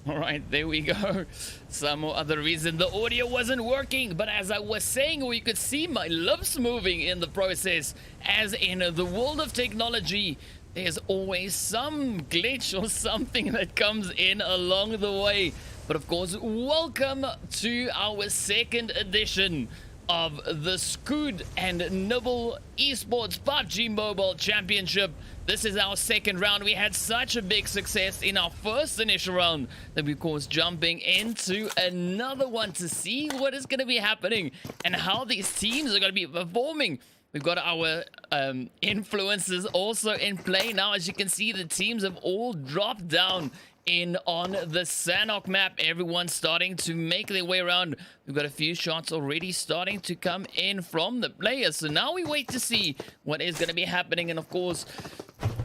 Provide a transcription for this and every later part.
All right, there we go. Some other reason the audio wasn't working, but as I was saying, we could see my lips moving in the process. As in the world of technology, there's always some glitch or something that comes in along the way. But of course, welcome to our second edition of the Scoot and NiBBLE Esports PUBG Mobile Championship. This is our second round. We had such a big success in our first initial round that we, of course, jumping into another one to see what is going to be happening and how these teams are going to be performing. We've got our influencers also in play now. As you can see, the teams have all dropped down in on the Sanhok map. Everyone's starting to make their way around. We've got a few shots already starting to come in from the players. So now we wait to see what is going to be happening. And of course,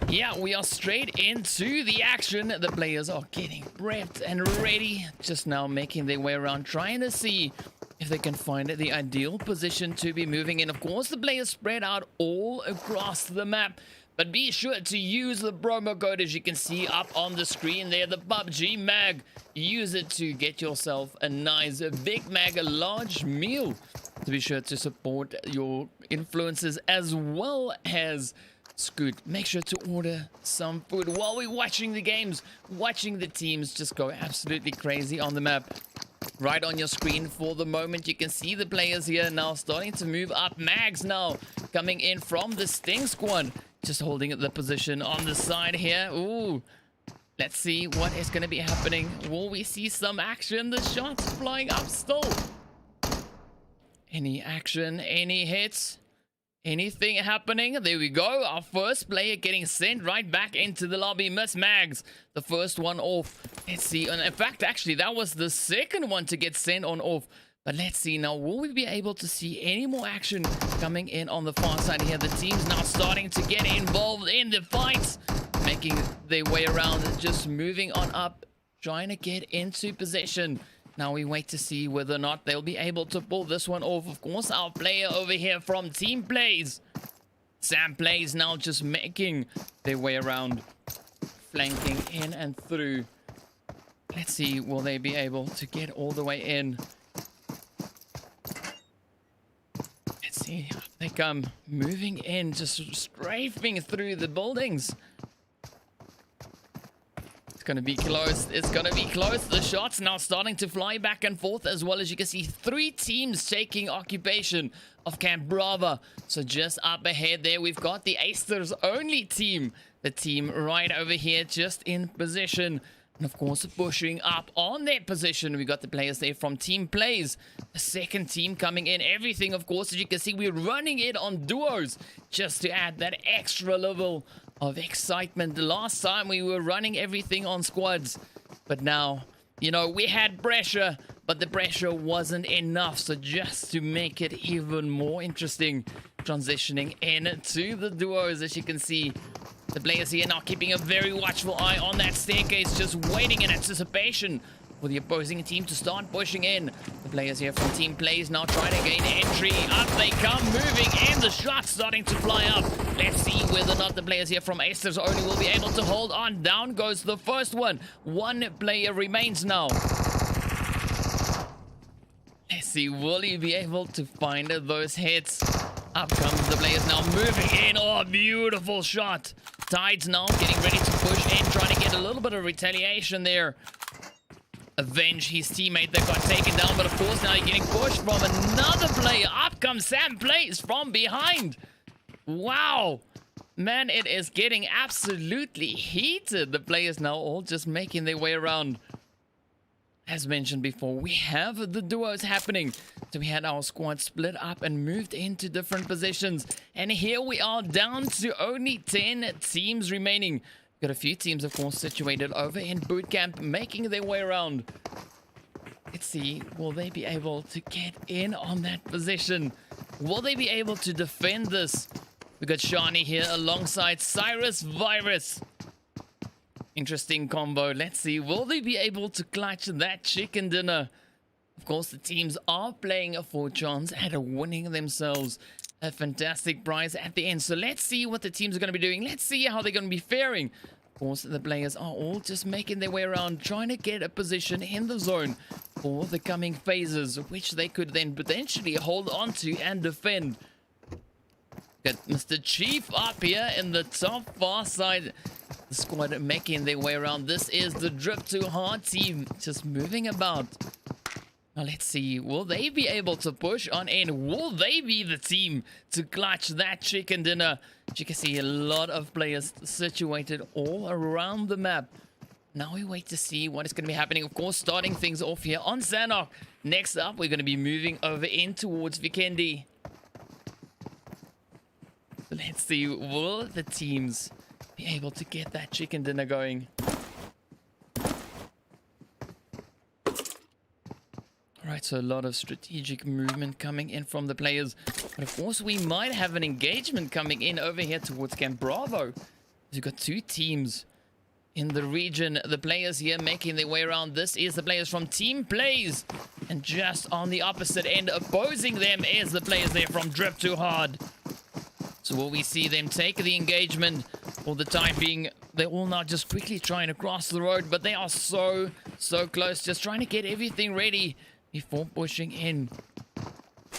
yeah, we are straight into the action. The players are getting prepped and ready, just now making their way around, trying to see if they can find the ideal position to be moving in. Of course, the players spread out all across the map. But be sure to use the promo code, as you can see up on the screen there, the PUBGMAC. Use it to get yourself a nice Big Mac, a large meal. To be sure to support your influencers as well as Scoot. Make sure to order some food while we're watching the games, watching the teams just go absolutely crazy on the map. Right on your screen for the moment, you can see the players here now starting to move up. Mags now coming in from the Sting squad. Just holding the position on the side here. Ooh. Let's see what is going to be happening. Will we see some action? The shots flying up still. Any action? Any hits? Anything happening? There we go. Our first player getting sent right back into the lobby. Miss Mags, the first one off. Let's see. And in fact, actually, that was the second one to get sent on off. But let's see now, will we be able to see any more action coming in on the far side here? The team's now starting to get involved in the fights, making their way around, just moving on up, trying to get into possession. Now we wait to see whether or not they'll be able to pull this one off. Of course, our player over here from Team Plays, Sam Plays, now just making their way around, flanking in and through. Let's see, will they be able to get all the way in? See, they come moving in, just strafing through the buildings. It's going to be close. It's going to be close. The shots now starting to fly back and forth, as well as you can see 3 teams taking occupation of Camp Bravo. So just up ahead there, we've got the Aster's only team. The team right over here, just in position. And of course, pushing up on their position. We got the players there from Team Plays. The second team coming in. Everything, of course, as you can see, we're running it on duos just to add that extra level of excitement. The last time we were running everything on squads. But now, you know, we had pressure, but the pressure wasn't enough. So just to make it even more interesting, transitioning into the duos, as you can see. The players here now keeping a very watchful eye on that staircase, just waiting in anticipation for the opposing team to start pushing in. The players here from Team Plays now trying to gain entry. Up they come, moving in. The shots starting to fly up. Let's see whether or not the players here from Aster's only will be able to hold on. Down goes the first one. One player remains now. Let's see, will he be able to find those hits? Up comes the players now moving in. Oh, beautiful shot. Tides now getting ready to push in, trying to get a little bit of retaliation there. Avenge his teammate that got taken down, but of course now he's getting pushed from another player. Up comes Sam Plays from behind. Wow. Man, it is getting absolutely heated. The players now all just making their way around. As mentioned before, we have the duos happening. So we had our squad split up and moved into different positions. And here we are down to only 10 teams remaining. Got a few teams, of course, situated over in boot camp, making their way around. Let's see, will they be able to get in on that position? Will they be able to defend this? We got Shani here alongside Cyrus Virus. Interesting combo. Let's see, will they be able to clutch that chicken dinner? Of course, the teams are playing for a chance at winning themselves a fantastic prize at the end. So let's see what the teams are going to be doing. Let's see how they're going to be faring. course, the players are all just making their way around, trying to get a position in the zone for the coming phases, which they could then potentially hold on to and defend. Got Mr. Chief up here in the top far side. The squad making their way around. This is the Drip Too Hard team just moving about. Now let's see, will they be able to push on in? Will they be the team to clutch that chicken dinner? You can see a lot of players situated all around the map. Now we wait to see what is going to be happening. Of course, starting things off here on Sanok. Next up, we're going to be moving over in towards Vikendi. Let's see, will the teams be able to get that chicken dinner going? Alright, so a lot of strategic movement coming in from the players. But of course, we might have an engagement coming in over here towards Camp Bravo. We've got two teams in the region. The players here making their way around. This is the players from Team Plays. And just on the opposite end, opposing them is the players there from Drip Too Hard. So will we see them take the engagement for the time being? They're all now just quickly trying to cross the road, but they are so close, just trying to get everything ready before pushing in.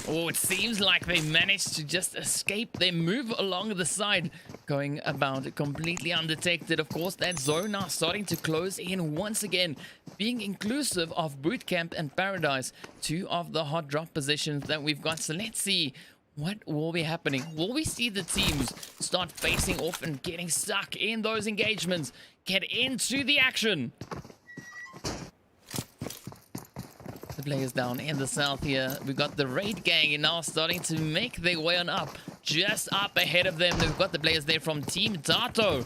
Oh, it seems like they managed to just escape. They move along the side, going about completely undetected. Of course, that zone now starting to close in once again, being inclusive of Boot Camp and Paradise, two of the hot drop positions that we've got. So let's see what will be happening. Will we see the teams start facing off and getting stuck in those engagements, get into the action? The players down in the south here, we've got the Raid Gang now starting to make their way on up. Just up ahead of them, we've got the players there from Team Tato.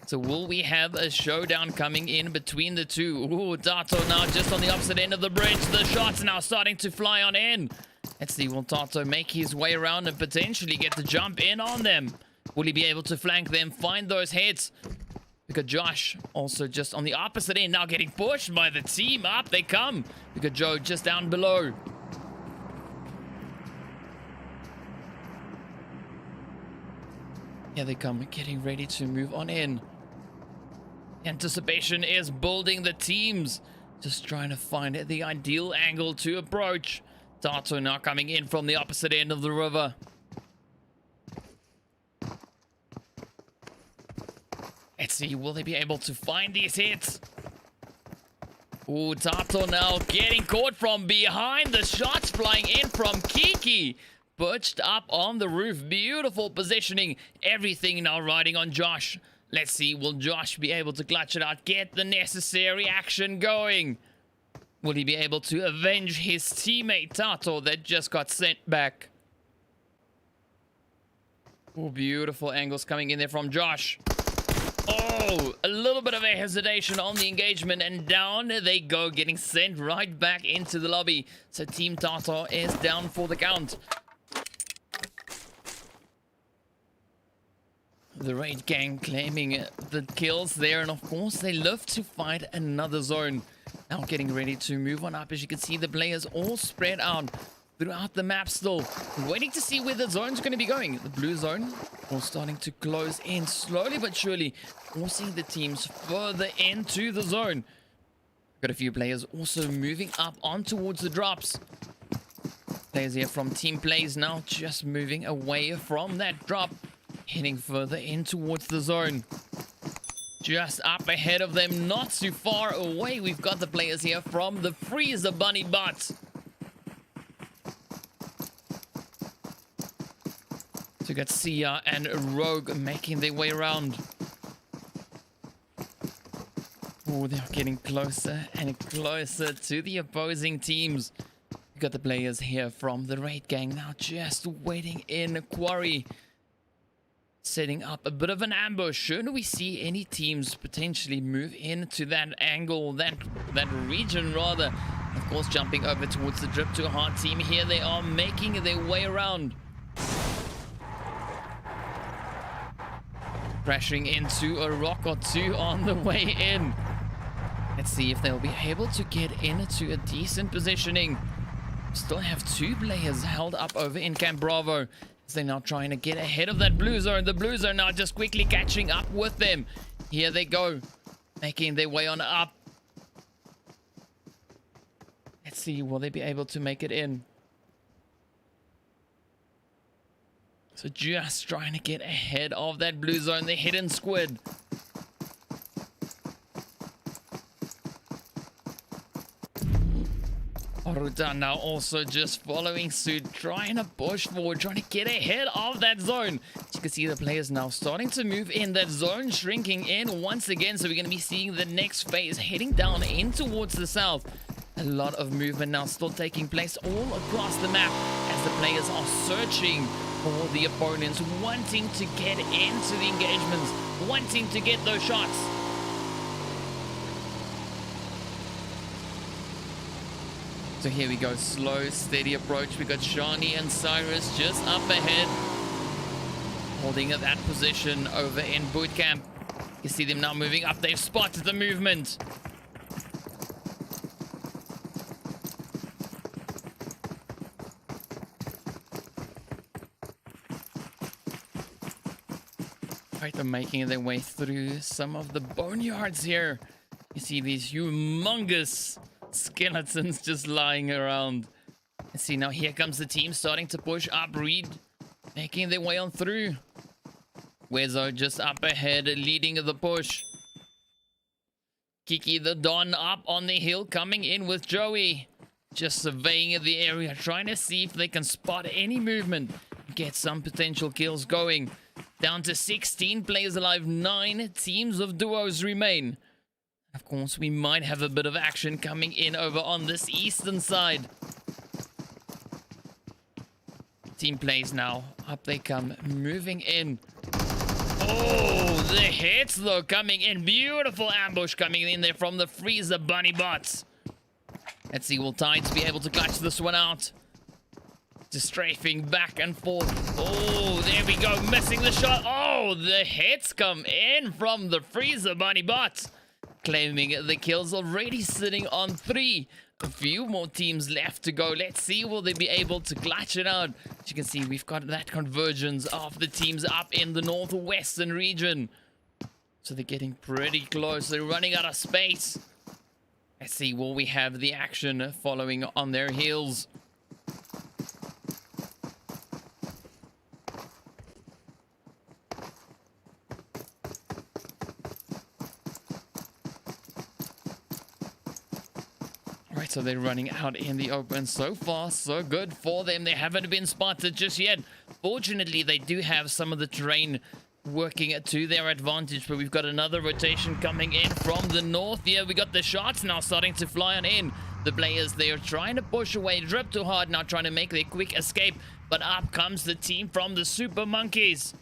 So will we have a showdown coming in between the two? Ooh, Tato now just on the opposite end of the bridge. The shots now starting to fly on in. Let's see, will Tato make his way around and potentially get to jump in on them? Will he be able to flank them, find those hits? We got Josh also just on the opposite end, now getting pushed by the team. Up they come. We got Joe just down below. Here they come, getting ready to move on in. Anticipation is building. The teams just trying to find the ideal angle to approach. Tato now coming in from the opposite end of the river. Let's see, will they be able to find these hits? Ooh, Tato now getting caught from behind. The shots flying in from Kiki. Perched up on the roof. Beautiful positioning. Everything now riding on Josh. Let's see, will Josh be able to clutch it out? Get the necessary action going. Will he be able to avenge his teammate Tato that just got sent back? Oh, beautiful angles coming in there from Josh. Oh, a little bit of a hesitation on the engagement, and down they go, getting sent right back into the lobby. So Team Tato is down for the count. The Raid Gang claiming the kills there, and of course they love to fight another zone. Now getting ready to move on up. As you can see, the players all spread out throughout the map still, waiting to see where the zone's going to be going. The blue zone all starting to close in slowly but surely, forcing the teams further into the zone. Got a few players also moving up on towards the drops. Players here from Team Plays now just moving away from that drop, heading further in towards the zone. Just up ahead of them, not too far away, we've got the players here from the Freezer Bunny Bot. So we got Sia and Rogue making their way around. Oh, they're getting closer and closer to the opposing teams. We got the players here from the Raid Gang now just waiting in a quarry, setting up a bit of an ambush. Should we see any teams potentially move into that angle, that region rather? Of course, jumping over towards the Drip Too Hard team here. They are making their way around. Crashing into a rock or two on the way in. Let's see if they'll be able to get into a decent positioning. Still have two players held up over in Camp Bravo. They're now trying to get ahead of that blue zone. The blues are now just quickly catching up with them. Here they go, making their way on up. Let's see, will they be able to make it in? So just trying to get ahead of that blue zone, the hidden squid. Orutan now also just following suit, trying to push forward, trying to get ahead of that zone. As you can see, the players now starting to move in, that zone shrinking in once again. So we're going to be seeing the next phase heading down in towards the south. A lot of movement now still taking place all across the map as the players are searching for the opponents, wanting to get into the engagements, wanting to get those shots. So here we go, slow, steady approach. We got Shani and Cyrus just up ahead, holding at that position over in boot camp. You see them now moving up. They've spotted the movement. Right, they're making their way through some of the boneyards here. You see these humongous skeletons just lying around. And see, now here comes the team starting to push up. Reed making their way on through. Wezo just up ahead, leading the push. Kiki the Don up on the hill, coming in with Joey. Just surveying the area, trying to see if they can spot any movement. Get some potential kills going. Down to 16 players alive, 9 teams of duos remain. Of course, we might have a bit of action coming in over on this eastern side. Team plays now. Up they come, moving in. Oh, the hits though coming in. Beautiful ambush coming in there from the Freezer Bunny bots. Let's see, will Tides be able to clutch this one out? Just strafing back and forth. Oh, there we go, missing the shot. Oh, the hits come in from the Freezer Bunny bots. Claiming the kills, already sitting on 3. A few more teams left to go. Let's see, will they be able to clutch it out? As you can see, we've got that convergence of the teams up in the northwestern region. So they're getting pretty close. They're running out of space. Let's see, will we have the action following on their heels? So they're running out in the open. So far, so good for them. They haven't been spotted just yet. Fortunately, they do have some of the terrain working to their advantage. But we've got another rotation coming in from the north here. We got the shots now starting to fly on in. The players, they are trying to push away. Drip too hard, now trying to make their quick escape. But up comes the team from the Super Monkeys.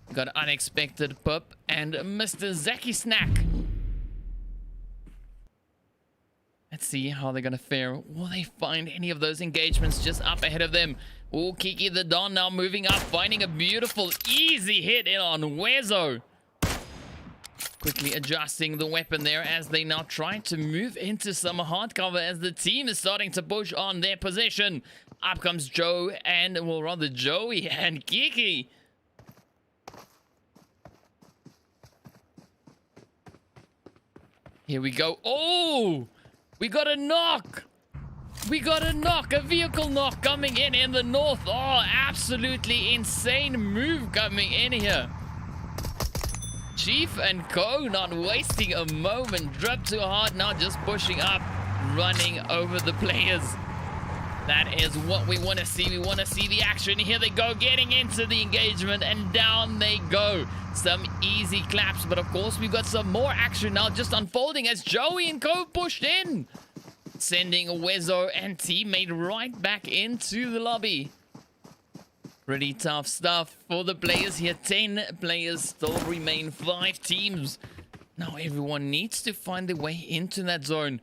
We got Unexpected Pup and Mr. Zaki Snack. Let's see how they're going to fare. Will they find any of those engagements just up ahead of them? Oh, Kiki the Don now moving up, finding a beautiful, easy hit in on Wezo. Quickly adjusting the weapon there as they now try to move into some hard cover as the team is starting to push on their position. Up comes Joe and, well, rather Joey and Kiki. Here we go. Oh! We got a knock! We got a knock! A vehicle knock coming in the north. Oh, absolutely insane move coming in here. Chief and Co not wasting a moment. Drip too hard, now just pushing up, running over the players. That is what we want to see. We want to see the action. Here they go, getting into the engagement, and down they go. Some easy claps, but of course we've got some more action now just unfolding as Joey and Co pushed in, sending Wezo and teammate right back into the lobby. Pretty tough stuff for the players here. 10 players still remain, 5 teams. Now everyone needs to find their way into that zone.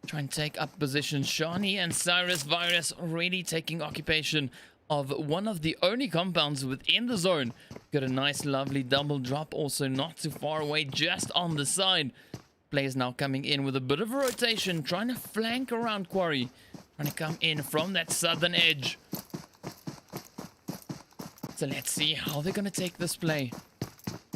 Try and take up position. Shani and Cyrus Virus already taking occupation of one of the only compounds within the zone. Got a nice lovely double drop also not too far away, just on the side. Players now coming in with a bit of a rotation, trying to flank around Quarry, trying to come in from that southern edge. So let's see how they're going to take this play.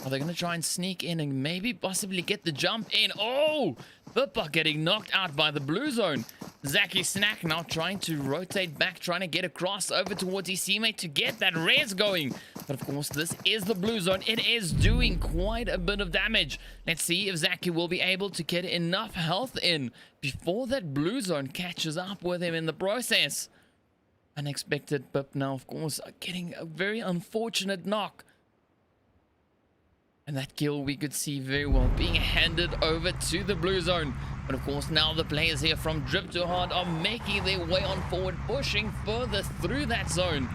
Are they going to try and sneak in and maybe possibly get the jump in? Oh, Pippa getting knocked out by the blue zone. Zaki Snack now trying to rotate back, trying to get across over towards his teammate to get that res going. But of course, this is the blue zone. It is doing quite a bit of damage. Let's see if Zaki will be able to get enough health in before that blue zone catches up with him in the process. Unexpected Pip now, of course, getting a very unfortunate knock. And that kill we could see very well being handed over to the blue zone. But of course now the players here from Drip to Hard are making their way on forward, pushing further through that zone.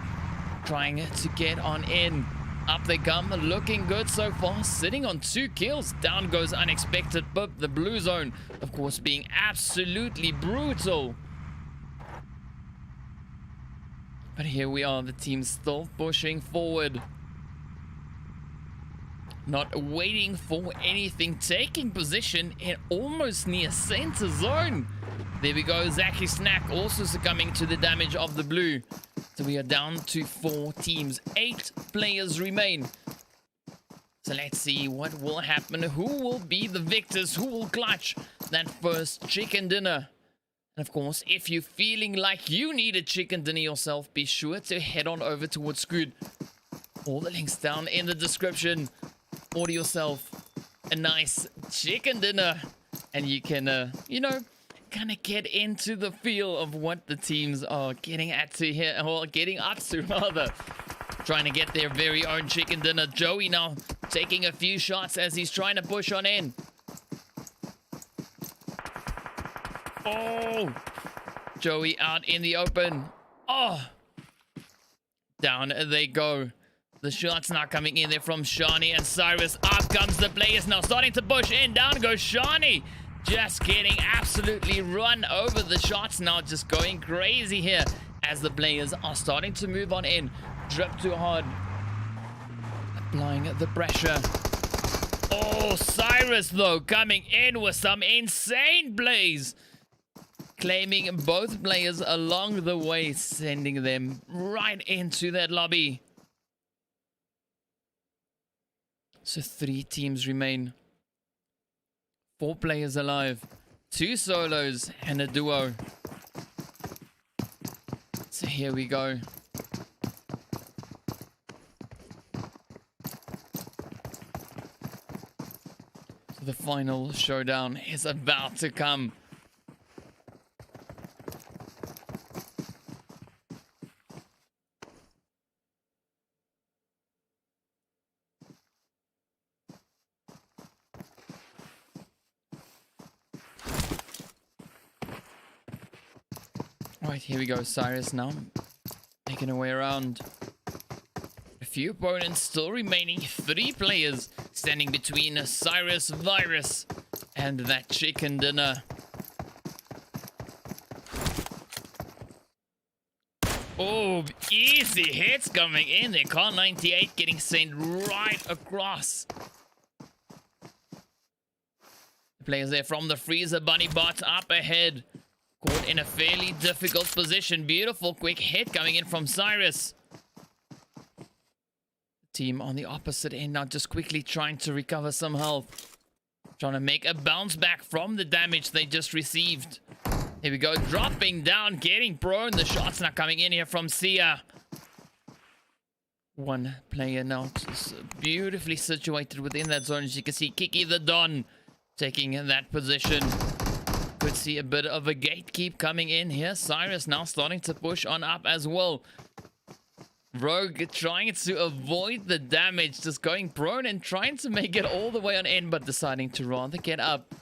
Trying to get on in. Up they come, looking good so far, sitting on 2 kills. Down goes Unexpected Pip, the blue zone, of course, being absolutely brutal. But here we are, the team still pushing forward. Not waiting for anything, taking position in almost near center zone. There we go, Zaki Snack also succumbing to the damage of the blue. So we are down to 4 teams, 8 players remain. So let's see what will happen. Who will be the victors? Who will clutch that first chicken dinner? And of course, if you're feeling like you need a chicken dinner yourself, be sure to head on over towards Scoot. All the links down in the description. Order yourself a nice chicken dinner and you can, you know, kind of get into the feel of what the teams are getting at to here, or getting up to rather. Trying to get their very own chicken dinner. Joey now taking a few shots as he's trying to push on in. Oh, Joey out in the open. Oh, down they go. The shots now coming in there from Shani and Cyrus. Up comes the players now starting to push in. Down goes Shani. Just getting absolutely run over. The shots now just going crazy here as the players are starting to move on in. Drip too hard. Applying the pressure. Oh, Cyrus though coming in with some insane plays. Claiming both players along the way, sending them right into that lobby. So 3 teams remain. 4 players alive. 2 solos and a duo. So here we go. So the final showdown is about to come. Right, here we go. Cyrus now making her way around. A few opponents still remaining. 3 players standing between Cyrus, Virus, and that chicken dinner. Oh, easy hits coming in there. Car 98 getting sent right across. The players there from the Freezer Bunny bot up ahead. Caught in a fairly difficult position. Beautiful quick hit coming in from Cyrus. Team on the opposite end now just quickly trying to recover some health. Trying to make a bounce back from the damage they just received. Here we go. Dropping down, getting prone. The shots now coming in here from Sia. 1 player now just beautifully situated within that zone. As you can see, Kiki the Don taking that position. Could see a bit of a gatekeep coming in here. Cyrus now starting to push on up as well. Rogue trying to avoid the damage, just going prone and trying to make it all the way on in, but deciding to rather get up.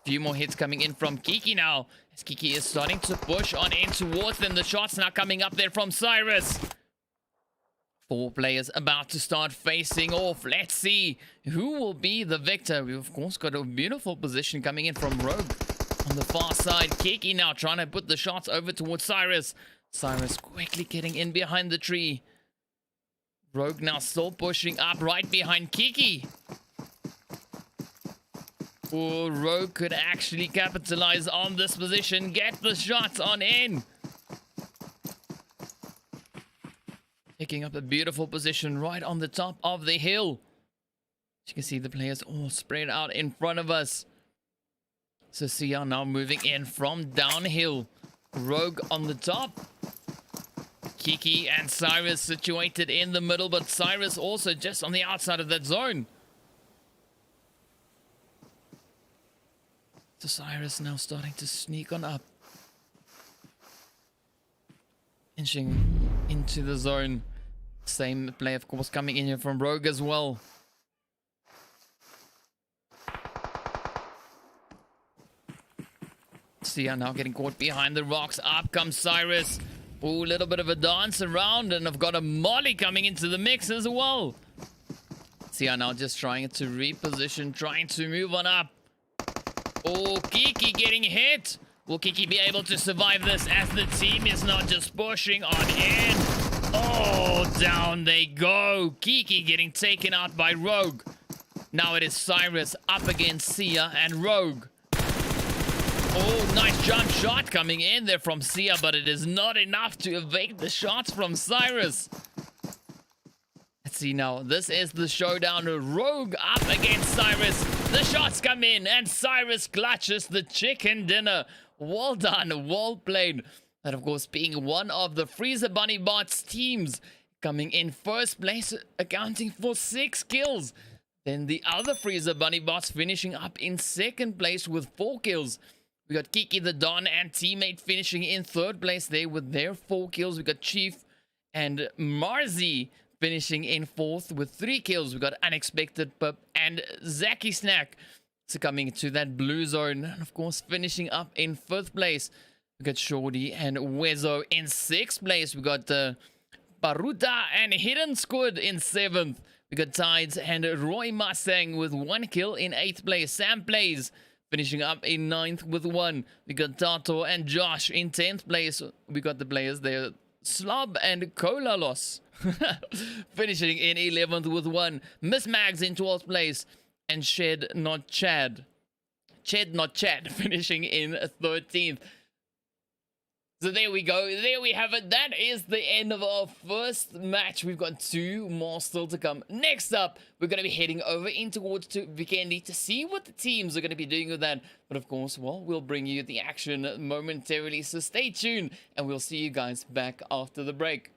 Few more hits coming in from Kiki now, as Kiki is starting to push on in towards them. The shots now coming up there from Cyrus. 4 players about to start facing off. Let's see who will be the victor. We've of course got a beautiful position coming in from Rogue. On the far side, Kiki now trying to put the shots over towards Cyrus. Cyrus quickly getting in behind the tree. Rogue now still pushing up right behind Kiki. Oh, Rogue could actually capitalize on this position. Get the shots on in. Picking up a beautiful position right on the top of the hill. As you can see, the players all spread out in front of us. So Sia now moving in from downhill. Rogue on the top. Kiki and Cyrus situated in the middle, but Cyrus also just on the outside of that zone. So Cyrus now starting to sneak on up. Inching into the zone. Same play, of course, coming in here from Rogue as well. Sia now getting caught behind the rocks. Up comes Cyrus. Ooh, a little bit of a dance around, and I've got a Molly coming into the mix as well. Sia now just trying to reposition, trying to move on up. Oh, Kiki getting hit. Will Kiki be able to survive this as the team is not just pushing on in? Oh, down they go. Kiki getting taken out by Rogue. Now it is Cyrus up against Sia and Rogue. Oh, nice jump shot coming in there from Sia, but it is not enough to evade the shots from Cyrus. Let's see now. This is the showdown. Rogue up against Cyrus. The shots come in, and Cyrus clutches the chicken dinner. Well done, well played. That, of course, being one of the Freezer Bunny Bots teams, coming in first place, accounting for 6 kills. Then the other Freezer Bunny Bots finishing up in second place with 4 kills. We got Kiki the Don and teammate finishing in third place there with their 4 kills. We got Chief and Marzi finishing in fourth with 3 kills. We got Unexpected Pup and Zaki Snack succumbing to that blue zone. And of course, finishing up in 5th place. We got Shorty and Wezo in 6th place. We got Baruta and Hidden Squid in 7th. We got Tides and Roy Mustang with 1 kill in 8th place. Sam Plays finishing up in 9th with 1. We got Tato and Josh in 10th place. We got the players there. Slob and Cola Loss finishing in 11th with 1. Miss Mags in 12th place. And Shed Not Chad. Ched Not Chad finishing in 13th. So there we go. There we have it. That is the end of our first match. We've got 2 more still to come. Next up, we're going to be heading over in towards to Vikendi to see what the teams are going to be doing with that. But of course, well, we'll bring you the action momentarily. So stay tuned and we'll see you guys back after the break.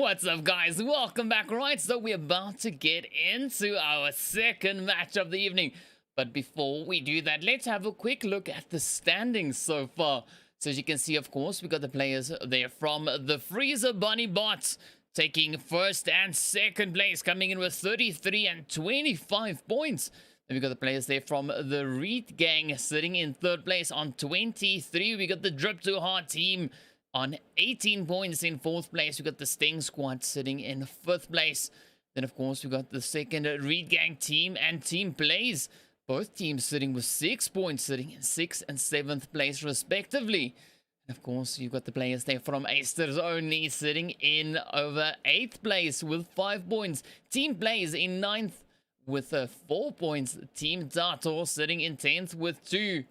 What's up, guys? Welcome back. Right, so we're about to get into our second match of the evening. But before we do that, let's have a quick look at the standings so far. So as you can see, of course, we got the players there from the Freezer Bunny Bots taking first and second place, coming in with 33 and 25 points. Then we got the players there from the Reed Gang sitting in third place on 23. We got the Drip Too Hard team on 18 points in fourth place. We got the Sting Squad sitting in fifth place. Then, of course, we got the second Reed Gang team and Team Plays. Both teams sitting with 6 points, sitting in 6th and 7th place, respectively. And, of course, you've got the players there from Aster's Only sitting in over 8th place with 5 points. Team Plays in 9th with 4 points. Team Dato sitting in 10th with 2.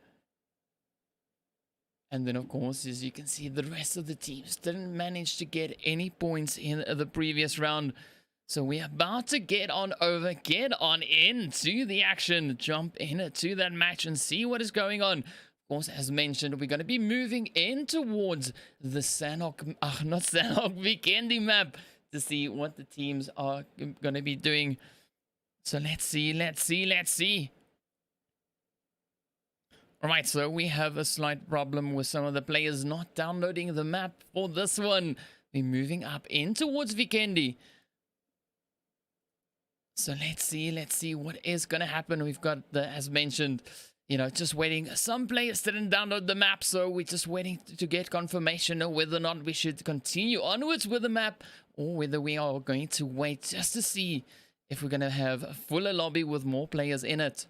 And then, of course, as you can see, the rest of the teams didn't manage to get any points in the previous round. So we're about to get on into the action, jump into that match and see what is going on. Of course, as mentioned, we're going to be moving in towards the Vikendi map to see what the teams are going to be doing. So let's see. Alright, so we have a slight problem with some of the players not downloading the map for this one. We're moving up in towards Vikendi. So let's see what is going to happen. We've got the, as mentioned, just waiting. Some players didn't download the map, so we're just waiting to get confirmation of whether or not we should continue onwards with the map or whether we are going to wait just to see if we're going to have a fuller lobby with more players in it.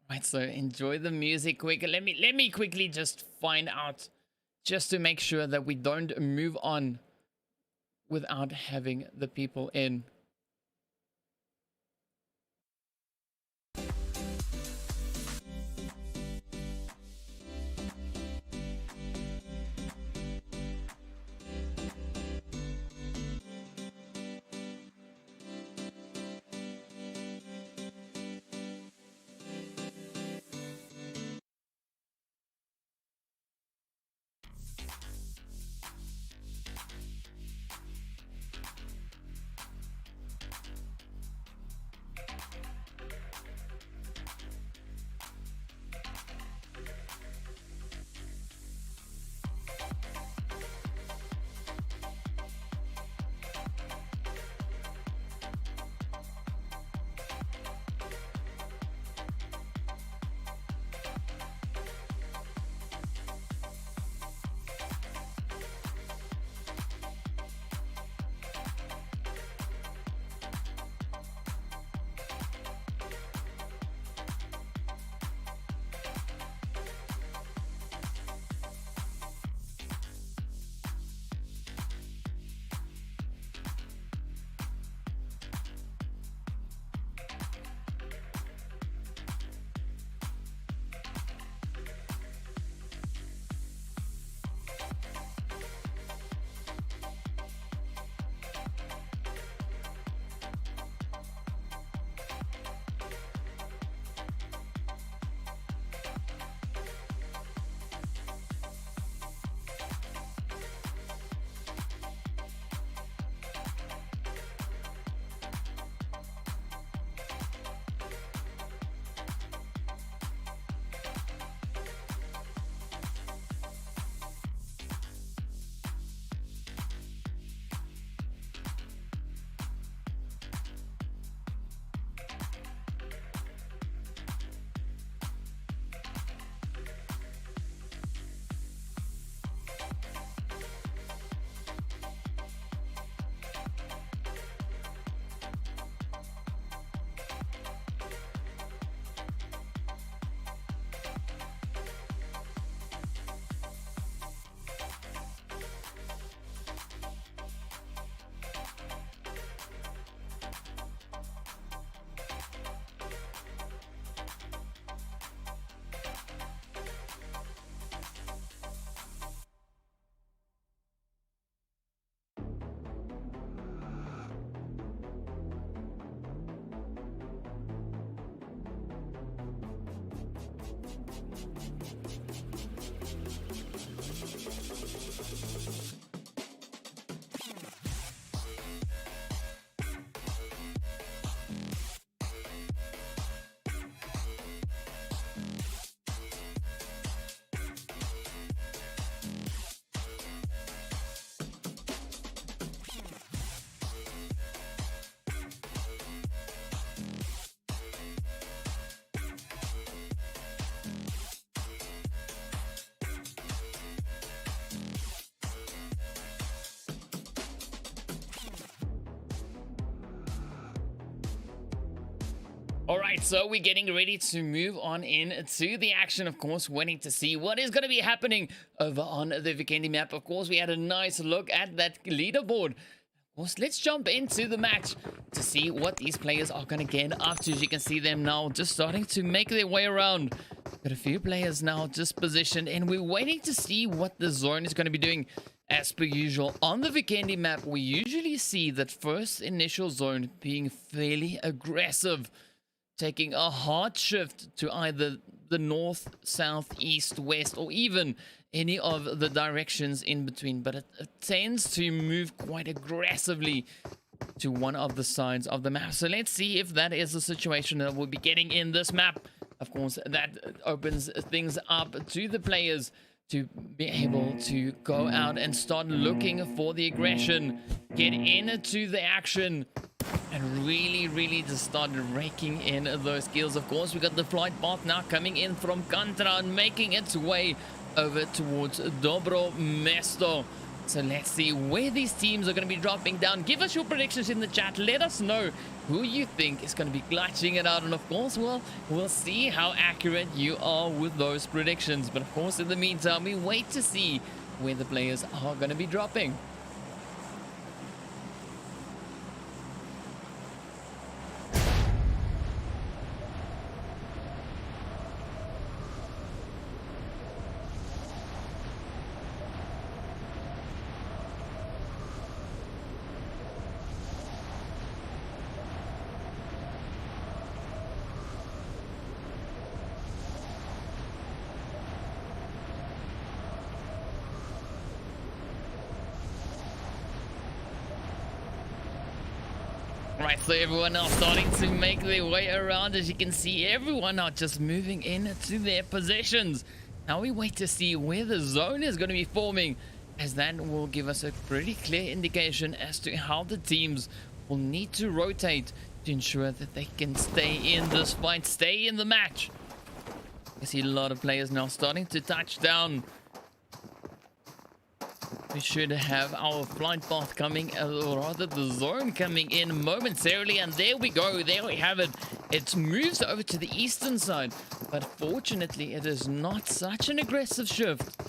Right, so enjoy the music quick. Let me quickly just find out, just to make sure that we don't move on without having the people in. All right, so we're getting ready to move on into the action, of course, waiting to see what is going to be happening over on the Vikendi map. Of course, we had a nice look at that leaderboard. Of course, let's jump into the match to see what these players are going to get up to. As you can see them now just starting to make their way around. Got a few players now just positioned, and we're waiting to see what the zone is going to be doing. As per usual, on the Vikendi map, we usually see that first initial zone being fairly aggressive, taking a hard shift to either the north, south, east, west, or even any of the directions in between. But it tends to move quite aggressively to one of the sides of the map. So let's see if that is the situation that we'll be getting in this map. Of course, that opens things up to the players to be able to go out and start looking for the aggression, get into the action, and really just started raking in those kills. Of course, we got the flight path now coming in from Kantra and making its way over towards Dobro Mesto. So let's see where these teams are going to be dropping down. Give us your predictions in the chat. Let us know who you think is going to be clutching it out. And of course, well, we'll see how accurate you are with those predictions. But of course, in the meantime, we wait to see where the players are going to be dropping. Right, so everyone now starting to make their way around. As you can see, everyone now just moving into their positions. Now we wait to see where the zone is going to be forming, as that will give us a pretty clear indication as to how the teams will need to rotate to ensure that they can stay in this fight, stay in the match. I see a lot of players now starting to touch down. We should have our flight path coming, or rather the zone coming in momentarily. And there we go. There we have it. It moves over to the eastern side. But fortunately, it is not such an aggressive shift.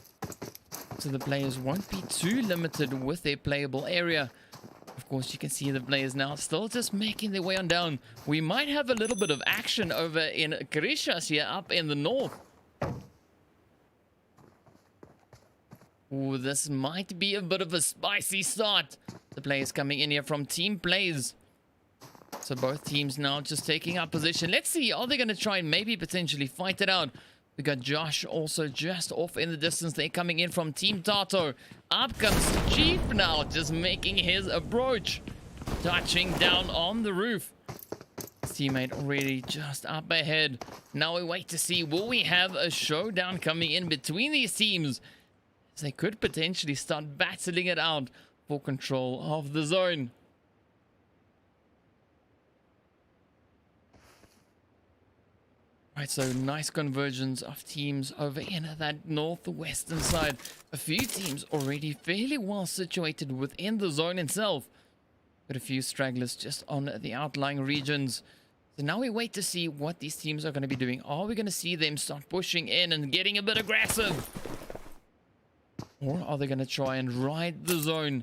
So the players won't be too limited with their playable area. Of course, you can see the players now still just making their way on down. We might have a little bit of action over in Krishas here up in the north. Ooh, this might be a bit of a spicy start. The players coming in here from Team Plays. So both teams now just taking up position. Let's see, are they going to try and maybe potentially fight it out? We got Josh also just off in the distance. They're coming in from Team Tato. Up comes Chief now, just making his approach. Touching down on the roof. His teammate already just up ahead. Now we wait to see, will we have a showdown coming in between these teams? They could potentially start battling it out for control of the zone. Right, so nice convergence of teams over in that northwestern side. A few teams already fairly well situated within the zone itself, but a few stragglers just on the outlying regions. So now we wait to see what these teams are going to be doing. Are we going to see them start pushing in and getting a bit aggressive? Or are they going to try and ride the zone?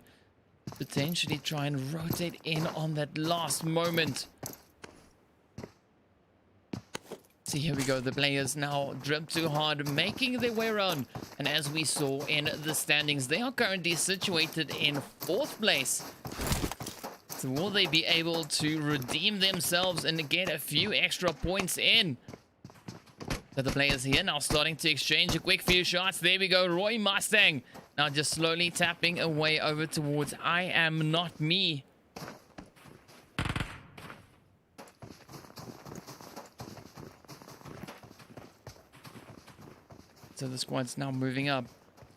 Potentially try and rotate in on that last moment. See, here we go. The players now drip too hard, making their way around. And as we saw in the standings, they are currently situated in 4th place. So will they be able to redeem themselves and get a few extra points in? So the players here now starting to exchange a quick few shots. There we go. Roy Mustang now just slowly tapping away over towards I Am Not Me. So the squad's now moving up,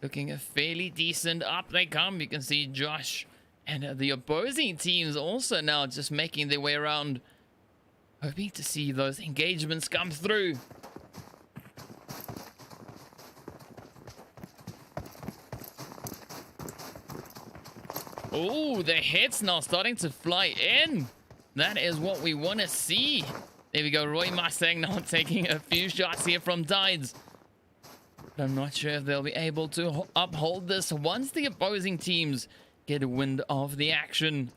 looking fairly decent. Up they come. You can see Josh and the opposing teams also now just making their way around, hoping to see those engagements come through. Oh, the hits now starting to fly in. That is what we want to see. There we go. Roy Mustang now taking a few shots here from Tides. But I'm not sure if they'll be able to uphold this once the opposing teams get a wind of the action.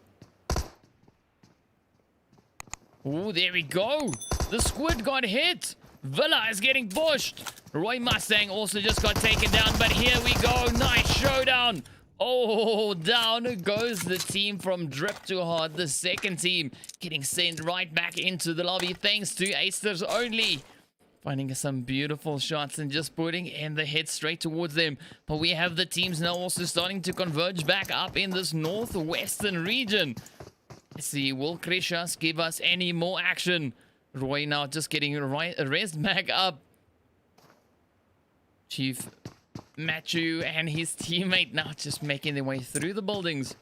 Oh, there we go. The squid got hit. Villa is getting pushed. Roy Mustang also just got taken down. But here we go. Nice showdown. Oh, down goes the team from Drip to Hard. The second team getting sent right back into the lobby thanks to Acers only. Finding some beautiful shots and just putting in the hit straight towards them. But we have the teams now also starting to converge back up in this northwestern region. Let's see, will Krishas give us any more action? Roy now just getting rest back up. Chief Matthew and his teammate now just making their way through the buildings.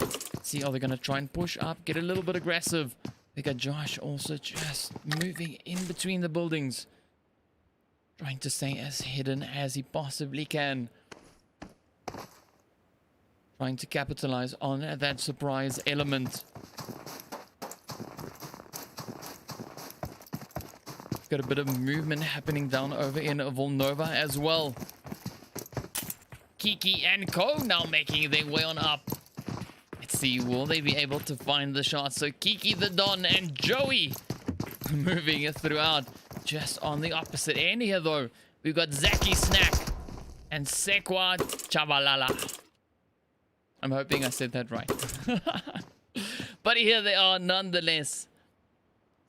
Let's see, are they going to try and push up, get a little bit aggressive? We got Josh also just moving in between the buildings, trying to stay as hidden as he possibly can. Trying to capitalize on that surprise element. Got a bit of movement happening down over in Volnova as well. Kiki and Co now making their way on up. Let's see, will they be able to find the shot? So Kiki the Don and Joey moving throughout. Just on the opposite end here though, we've got Zaki Snack and Sekwa Chabalala. I'm hoping I said that right. But here they are nonetheless.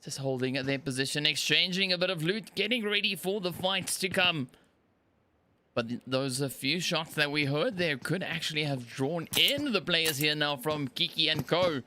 Just holding their position, exchanging a bit of loot, getting ready for the fights to come. But those few shots that we heard there could actually have drawn in the players here now from Kiki and Co.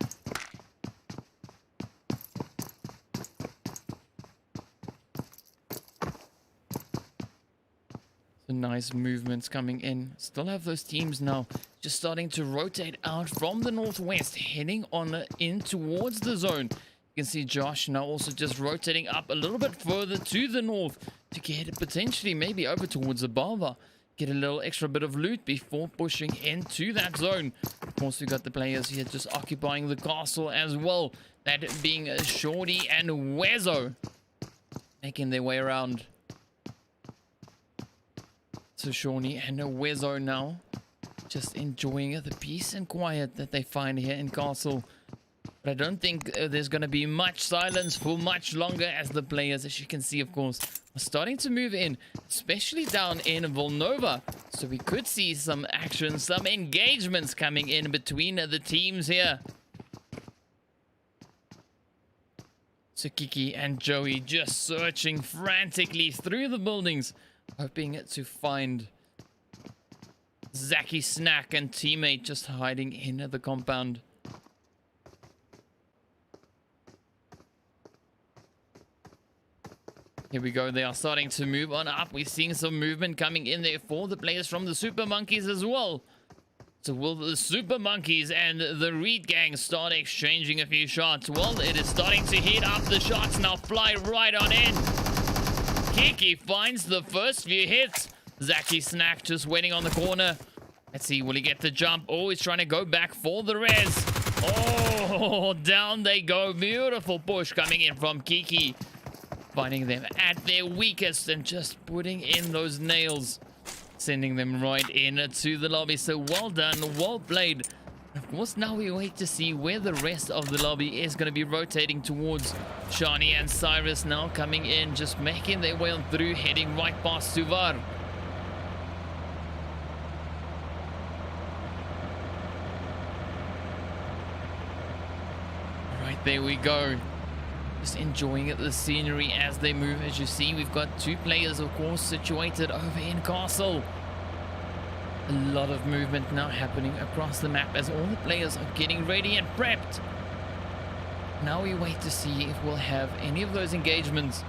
So nice movements coming in. Still have those teams now just starting to rotate out from the northwest, heading on in towards the zone. You can see Josh now also just rotating up a little bit further to the north to get potentially maybe over towards the Bava. Get a little extra bit of loot before pushing into that zone. Of course, we got the players here just occupying the castle as well. That being Shorty and Wezo making their way around. So Shawnee and Wezo now just enjoying the peace and quiet that they find here in castle. But I don't think there's going to be much silence for much longer, as the players, as you can see, of course, are starting to move in, especially down in Volnova. So we could see some action, some engagements coming in between the teams here. So Kiki and Joey just searching frantically through the buildings, hoping to find Zaki Snack and teammate just hiding in the compound. Here we go. They are starting to move on up. We're seeing some movement coming in there for the players from the Super Monkeys as well. So will the Super Monkeys and the Reed Gang start exchanging a few shots? Well, it is starting to heat up. The shots now fly right on in. Kiki finds the first few hits. Zaki Snack just waiting on the corner. Let's see, will he get the jump? Oh, he's trying to go back for the res. Oh, down they go. Beautiful push coming in from Kiki. Finding them at their weakest and just putting in those nails. Sending them right into the lobby. So well done, well played. Of course, now we wait to see where the rest of the lobby is going to be rotating towards. Shani and Cyrus now coming in, just making their way on through, heading right past Suvar. Right, there we go. Just enjoying the scenery as they move. As you see, we've got two players, of course, situated over in Castle. A lot of movement now happening across the map as all the players are getting ready and prepped. Now we wait to see if we'll have any of those engagements.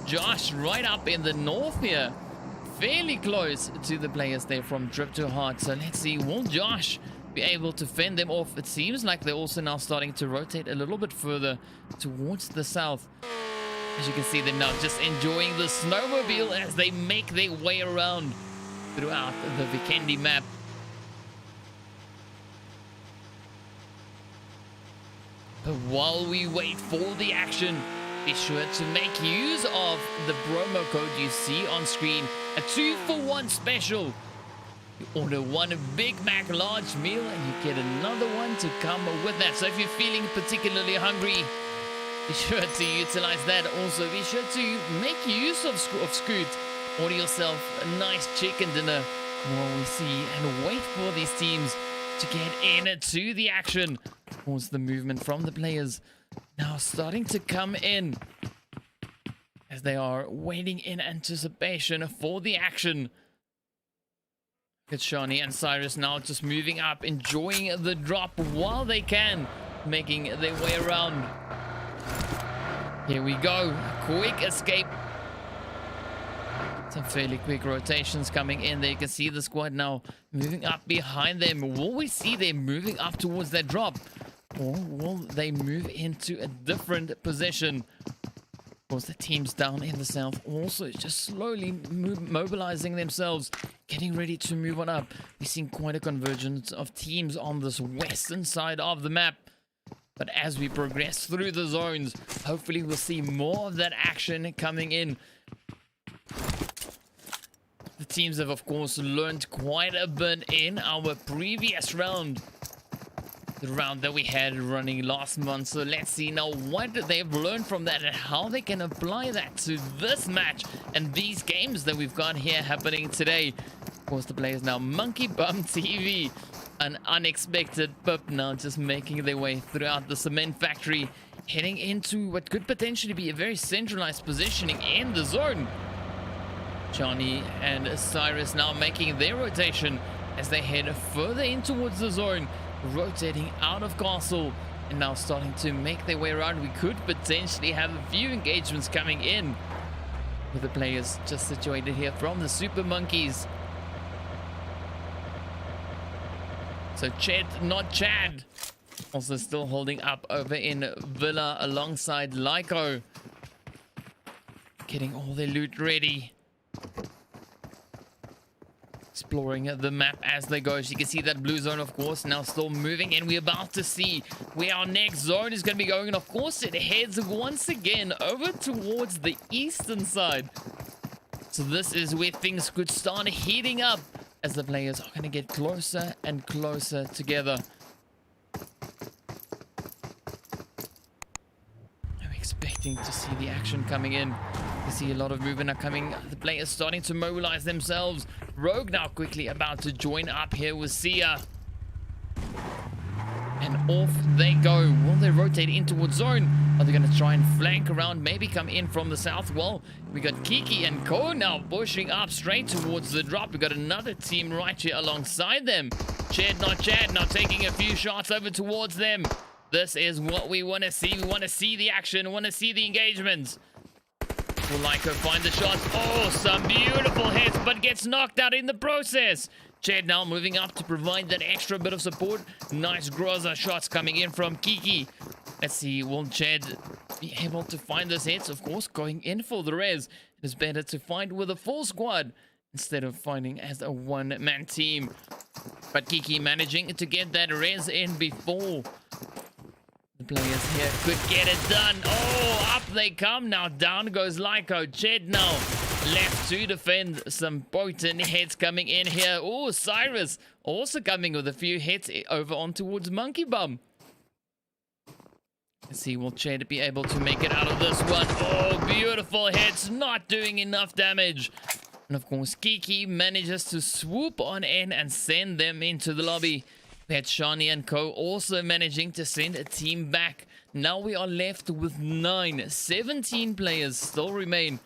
Josh right up in the north here, fairly close to the players there from Drip to Heart. So let's see, will Josh be able to fend them off? It seems like they're also now starting to rotate a little bit further towards the south. As you can see them now just enjoying the snowmobile as they make their way around throughout the Vikendi map. But while we wait for the action, be sure to make use of the promo code you see on screen. A 2-for-1 special. You order one Big Mac large meal and you get another one to come with that. So if you're feeling particularly hungry, be sure to utilize that. Also, be sure to make use of Scoot. Order yourself a nice chicken dinner while we see and wait for these teams to get into the action. Of course, the movement from the players now starting to come in as they are waiting in anticipation for the action. It's Shani and Cyrus now just moving up, enjoying the drop while they can, making their way around. Here we go. Quick escape. Some fairly quick rotations coming in there. You can see the squad now moving up behind them. Will we see them moving up towards that drop? Or will they move into a different position? Of course, the teams down in the south also just slowly mobilizing themselves, getting ready to move on up. We're seeing quite a convergence of teams on this western side of the map. But as we progress through the zones, hopefully we'll see more of that action coming in. The teams have, of course, learned quite a bit in our previous round. The round that we had running last month. So let's see now what they've learned from that and how they can apply that to this match and these games that we've got here happening today. Of course, the players now Monkey Bum TV. An unexpected pip now just making their way throughout the cement factory, heading into what could potentially be a very centralized positioning in the zone. Johnny and Cyrus now making their rotation as they head further in towards the zone, rotating out of castle and now starting to make their way around. We could potentially have a few engagements coming in with the players just situated here from the Super Monkeys. So Chet, not Chad, also still holding up over in Villa alongside Lyco, getting all their loot ready. Exploring the map as they go. So you can see that blue zone, of course, now still moving, and we're about to see where our next zone is going to be going. And of course, it heads once again over towards the eastern side. So this is where things could start heating up as the players are going to get closer and closer together. I'm expecting to see the action coming in. You see a lot of movement are coming. The players starting to mobilize themselves. Rogue now quickly about to join up here with Sia. And off they go. Will they rotate in towards zone? Are they going to try and flank around? Maybe come in from the south? Well, we got Kiki and Ko now pushing up straight towards the drop. We got another team right here alongside them. Chad, not taking a few shots over towards them. This is what we want to see. We want to see the action. We want to see the engagements. Will Lyco find the shots? Oh, some beautiful hits, but gets knocked out in the process. Chad now moving up to provide that extra bit of support. Nice Groza shots coming in from Kiki. Let's see, will Chad be able to find those hits? Of course, going in for the res. It is better to fight with a full squad instead of fighting as a one-man team. But Kiki managing to get that res in before the players here could get it done. Oh, up they come. Now down goes Lyco. Chad now left to defend. Some potent hits coming in here. Oh, Cyrus also coming with a few hits over on towards Monkey Bum. Let's see, will Chad be able to make it out of this one? Oh, beautiful hits. Not doing enough damage. And of course, Kiki manages to swoop on in and send them into the lobby. We had Shani and Co also managing to send a team back. Now we are left with 17 players still remain.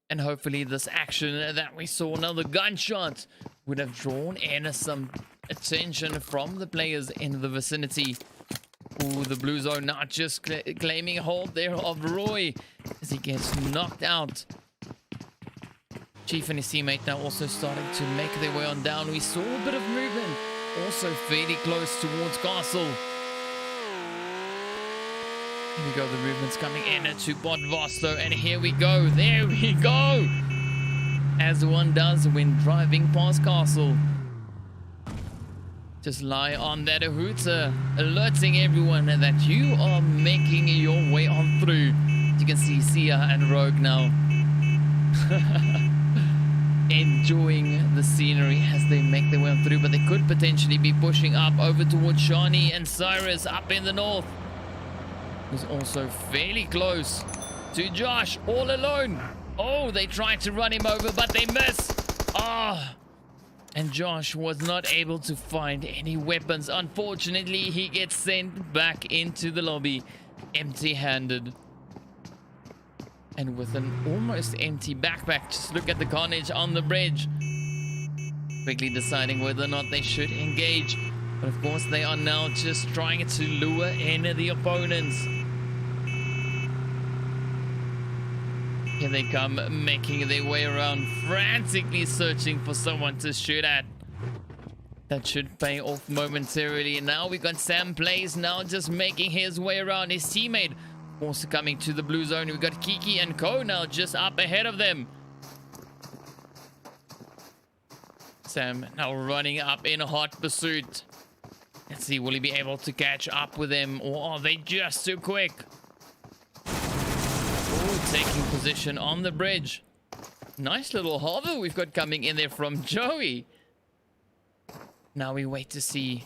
And hopefully this action that we saw, another gunshot, would have drawn in some attention from the players in the vicinity. Ooh, the blue zone now just claiming hold there of Roy as he gets knocked out. Chief and his teammate now also starting to make their way on down. We saw a bit of movement, also fairly close towards Castle. Here we go, the movement's coming in to Bodvasto, and here we go, there we go! As one does when driving past Castle. Just lie on that hooter, alerting everyone that you are making your way on through. You can see Sia and Rogue now enjoying the scenery as they make their way on through, but they could potentially be pushing up over towards Shani and Cyrus up in the north, who's also fairly close to Josh, all alone. Oh, they tried to run him over, but they miss. Ah. And Josh was not able to find any weapons. Unfortunately, he gets sent back into the lobby empty-handed. And with an almost empty backpack, just look at the carnage on the bridge. Quickly deciding whether or not they should engage. But of course, they are now just trying to lure in the opponents. Here they come, making their way around, frantically searching for someone to shoot at. That should pay off momentarily. And now we got Sam Plays now just making his way around. His teammate also coming to the blue zone. We got Kiki and Ko now just up ahead of them. Sam now running up in hot pursuit. Let's see, will he be able to catch up with them, or are they just too quick? Taking position on the bridge. Nice little hover we've got coming in there from Joey. Now we wait to see,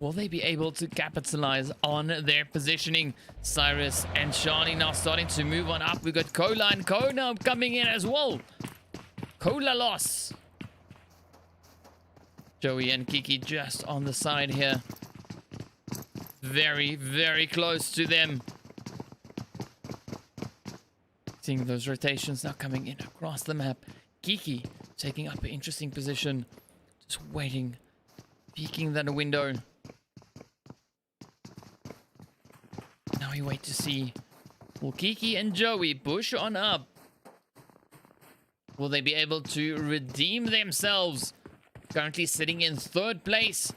will they be able to capitalize on their positioning? Cyrus and Shani now starting to move on up. We've got Cola and Ko now coming in as well. Cola loss. Joey and Kiki just on the side here. Very, very close to them. Seeing those rotations now coming in across the map. Kiki taking up an interesting position. Just waiting. Peeking that window. Now we wait to see. Will Kiki and Joey push on up? Will they be able to redeem themselves? Currently sitting in third place.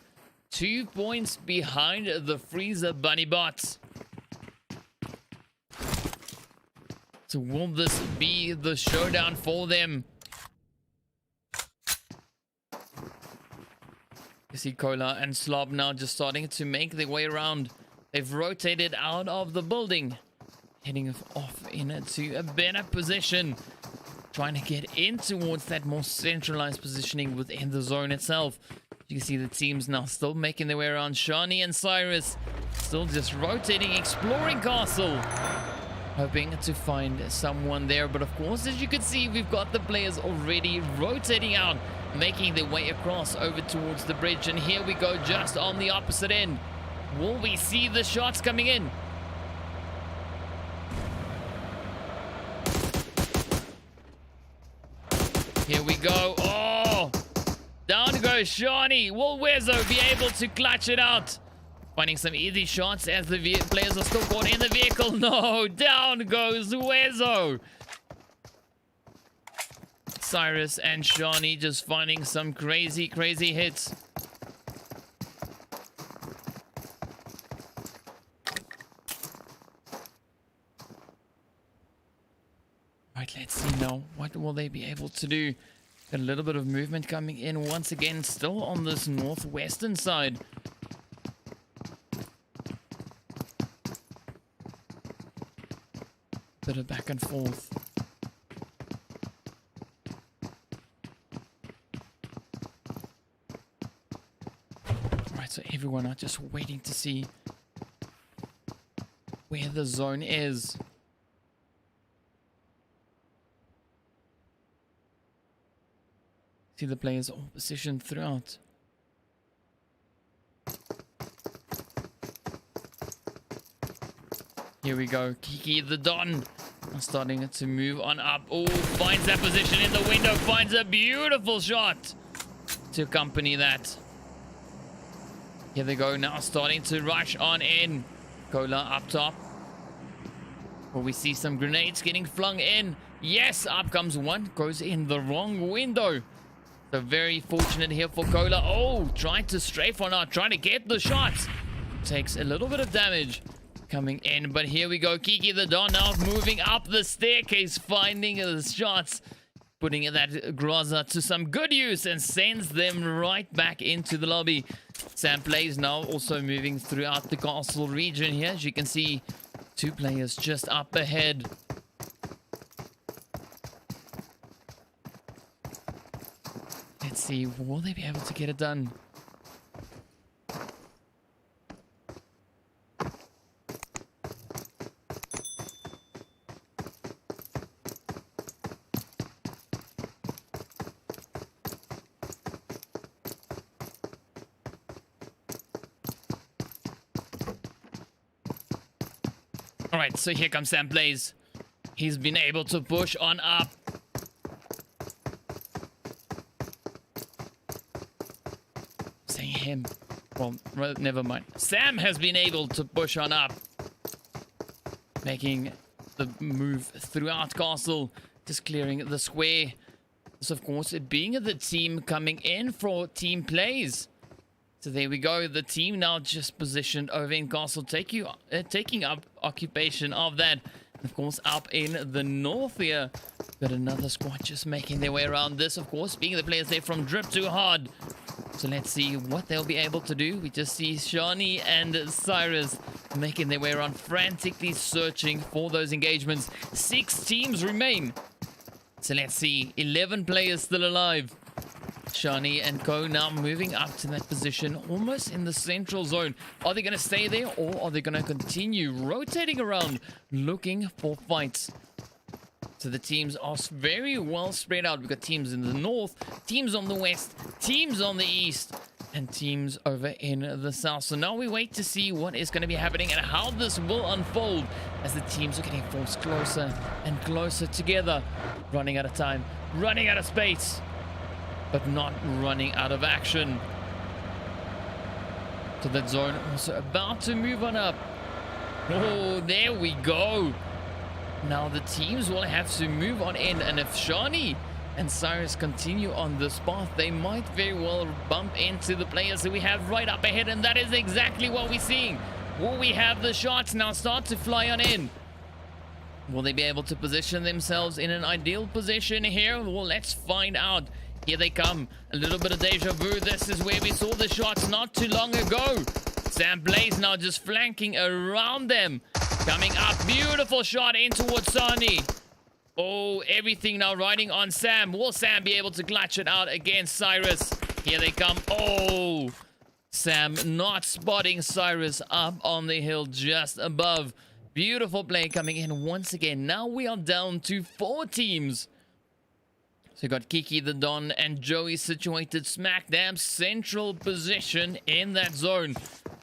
2 points behind the Freezer Bunny Bots. So will this be the showdown for them? You see Cola and Slob now just starting to make their way around. They've rotated out of the building. Heading off into a better position. Trying to get in towards that more centralized positioning within the zone itself. You can see the teams now still making their way around. Shani and Cyrus still just rotating, exploring castle. Hoping to find someone there, but of course, as you can see, we've got the players already rotating out, making their way across over towards the bridge. And here we go, just on the opposite end. Will we see the shots coming in? Here we go. Oh, down goes Shani. Will Wezo be able to clutch it out? Finding some easy shots as the players are still caught in the vehicle. No, down goes Wezo. Cyrus and Shani just finding some crazy, crazy hits. Right, let's see now. What will they be able to do? Got a little bit of movement coming in once again, still on this northwestern side. Bit of back and forth. Right, so everyone are just waiting to see where the zone is. See the players all positioned throughout. Here we go. Kiki the Don starting to move on up. Oh, finds that position in the window. Finds a beautiful shot to accompany that. Here they go now, starting to rush on in. Cola up top. Will we see some grenades getting flung in? Yes, up comes one. Goes in the wrong window. So very fortunate here for Cola. Oh, trying to strafe on out. Trying to get the shots. Takes a little bit of damage coming in, but here we go. Kiki the Don now moving up the staircase, finding the shots. putting that Graza to some good use and sends them right back into the lobby. Sam plays now also moving throughout the castle region here. As you can see, 2 players just up ahead. Let's see, will they be able to get it done? Alright, so here comes Sam Blaze. He's been able to push on up. Saying him. Well, never mind. Sam has been able to push on up. Making the move throughout castle. Just clearing the square. This, of course, it being the team coming in for team plays. So there we go. The team now just positioned over in castle, taking up occupation of that. And of course, up in the north here, got another squad just making their way around this. Of course, being the players there from Drip Too Hard. So let's see what they'll be able to do. We just see Shani and Cyrus making their way around, frantically searching for those engagements. 6 teams remain. So let's see. 11 players still alive. Shani and Co now moving up to that position, almost in the central zone. Are they going to stay there, or are they going to continue rotating around, looking for fights? So the teams are very well spread out. We've got teams in the north, teams on the west, teams on the east, and teams over in the south. So now we wait to see what is going to be happening and how this will unfold as the teams are getting forced closer and closer together. Running out of time, running out of space, but not running out of action. So that zone also about to move on up. Oh, there we go. Now the teams will have to move on in, and if Shani and Cyrus continue on this path, they might very well bump into the players that we have right up ahead, and that is exactly what we're seeing. Will we have the shots now start to fly on in? Will they be able to position themselves in an ideal position here? Well, let's find out. Here they come. A little bit of deja vu. This is where we saw the shots not too long ago. Sam Blaze now just flanking around them. Coming up. Beautiful shot in towards Sani. Oh, everything now riding on Sam. Will Sam be able to clutch it out against Cyrus? Here they come. Oh, Sam not spotting Cyrus up on the hill just above. Beautiful play coming in once again. Now we are down to 4 teams. So you got Kiki, the Don, and Joey situated smack dab central position in that zone.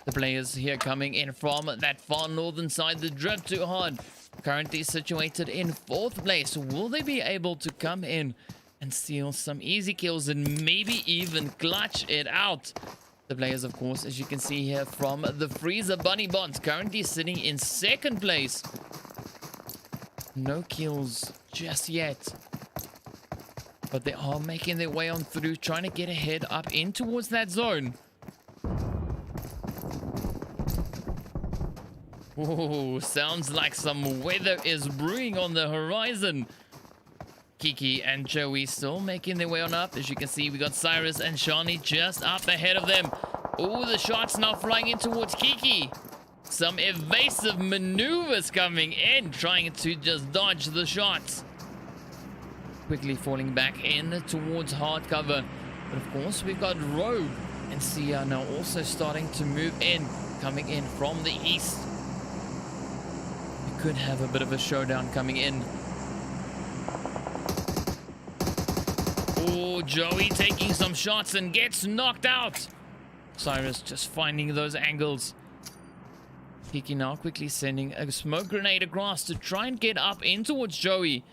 The players here coming in from that far northern side, the Drip Too Hard, currently situated in 4th place. Will they be able to come in and steal some easy kills and maybe even clutch it out? The players, of course, as you can see here from the Freezer Bunny Bots, currently sitting in 2nd place. No kills just yet. But they are making their way on through, trying to get ahead up in towards that zone. Oh, sounds like some weather is brewing on the horizon. Kiki and Joey still making their way on up. As you can see, we got Cyrus and Shani just up ahead of them. Oh, the shots now flying in towards Kiki. Some evasive maneuvers coming in, trying to just dodge the shots. Quickly falling back in towards hard cover. But of course, we've got Rogue and Sia now also starting to move in, coming in from the east. We could have a bit of a showdown coming in. Oh, Joey taking some shots and gets knocked out. Cyrus just finding those angles. Kiki now quickly sending a smoke grenade across to try and get up in towards Joey.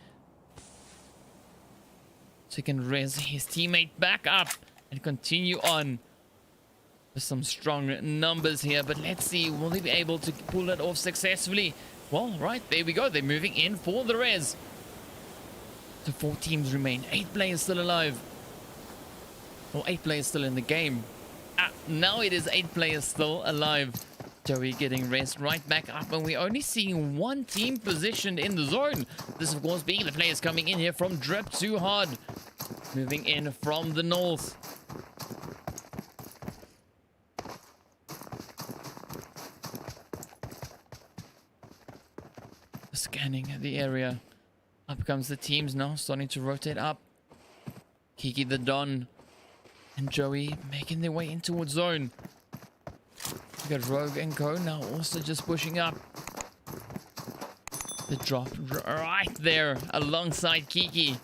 So he can raise his teammate back up and continue on. There's some strong numbers here, but let's see, will they be able to pull it off successfully? Well, right, there we go. They're moving in for the res. So 4 teams remain. 8 players still alive. Well, 8 players still in the game. Now it is 8 players still alive. Joey getting rest right back up, and we're only seeing one team positioned in the zone. This, of course, being the players coming in here from Drip Too Hard, moving in from the north. Scanning the area. Up comes the teams now, starting to rotate up. Kiki the Don and Joey making their way in towards zone. We got Rogue and Co now also just pushing up. The drop right there alongside Kiki.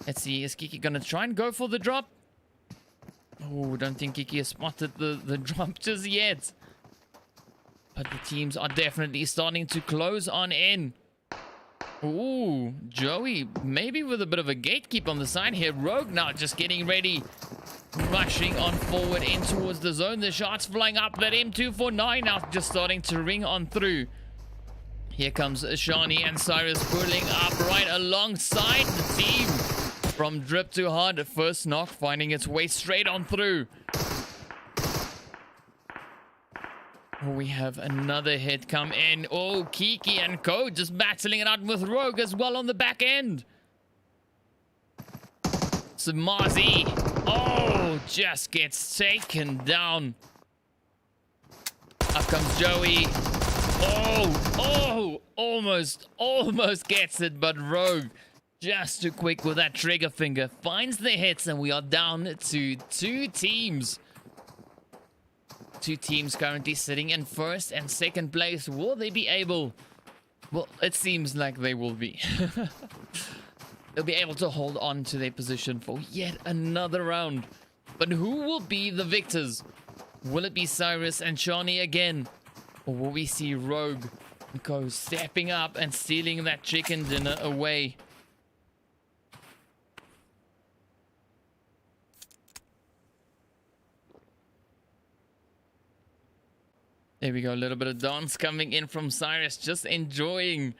Let's see, is Kiki gonna try and go for the drop? Oh, don't think Kiki has spotted the drop just yet. But the teams are definitely starting to close on in. Ooh, Joey maybe with a bit of a gatekeep on the side here. Rogue now just getting ready. Rushing on forward in towards the zone. The shots flying up. That M249 now just starting to ring on through. Here comes Shani and Cyrus pulling up right alongside the team from Drip Too Hard. First knock finding its way straight on through. Oh, we have another hit come in. Oh, Kiki and Co just battling it out with Rogue as well on the back end. So Marzi, oh, just gets taken down. Up comes Joey. Oh, almost gets it, but Rogue just too quick with that trigger finger. Finds the hits, and we are down to two teams. Two teams currently sitting in first and second place. Will they be able? Well, it seems like they will be. They'll be able to hold on to their position for yet another round. But who will be the victors? Will it be Cyrus and Shani again? Or will we see Rogue go stepping up and stealing that chicken dinner away? There we go, a little bit of dance coming in from Cyrus, just enjoying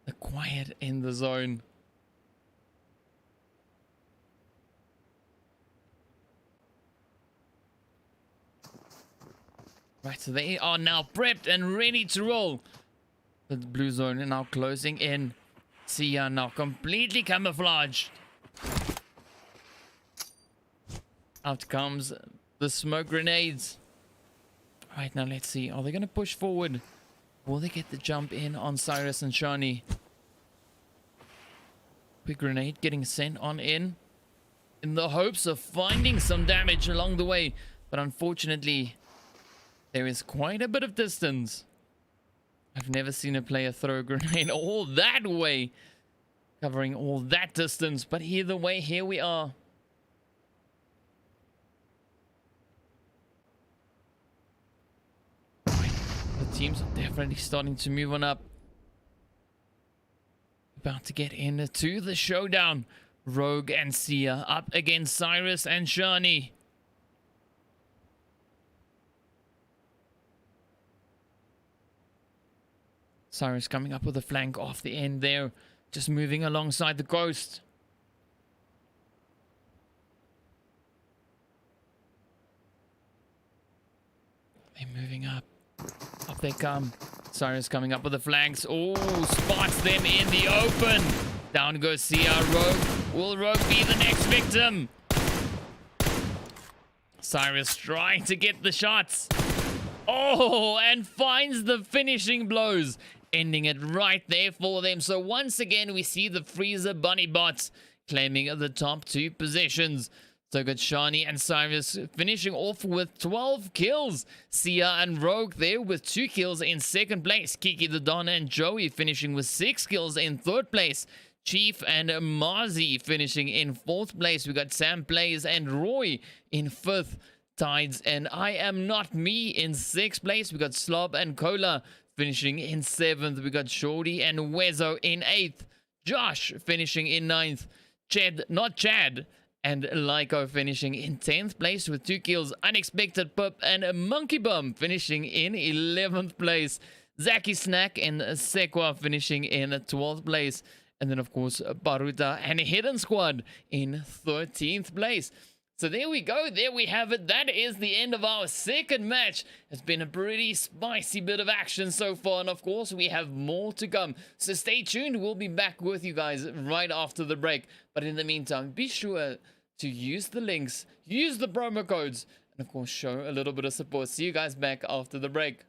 the quiet in the zone. Right, so they are now prepped and ready to roll. The blue zone is now closing in. Sia now completely camouflaged. Out comes the smoke grenades. Right, now let's see. Are they going to push forward? Will they get the jump in on Cyrus and Shani? Quick grenade getting sent on in the hopes of finding some damage along the way. But unfortunately, there is quite a bit of distance. I've never seen a player throw a grenade all that way, covering all that distance. But either way, here we are. The teams are definitely starting to move on up. About to get into the showdown. Rogue and Sia up against Cyrus and Shani. Cyrus coming up with a flank off the end there. Just moving alongside the Ghost. They're moving up. Up they come. Cyrus coming up with the flanks. Oh, spots them in the open. Down goes Sia. Rogue. Will Rogue be the next victim? Cyrus trying to get the shots. Oh, and finds the finishing blows. Ending it right there for them. So once again, we see the Freezer Bunny bots claiming the top two positions. So got Shani and Cyrus finishing off with 12 kills. Sia and Rogue there with 2 kills in second place. Kiki the Don and Joey finishing with 6 kills in third place. Chief and Marzi finishing in fourth place. We got Sam Plays and Roy in fifth. Tides and I Am Not Me in sixth place. We got Slob and Cola finishing in seventh. We got Shorty and Wezo in eighth. Josh finishing in ninth. Chad and Lyco finishing in 10th place with 2 kills. Unexpected Pup and Monkey Bum finishing in 11th place. Zaki Snack and Sekwa finishing in 12th place. And then, of course, Baruta and Hidden Squad in 13th place. So there we go. There we have it. That is the end of our second match. It's been a pretty spicy bit of action so far. And of course, we have more to come. So stay tuned. We'll be back with you guys right after the break. But in the meantime, be sure to use the links, use the promo codes, and of course, show a little bit of support. See you guys back after the break.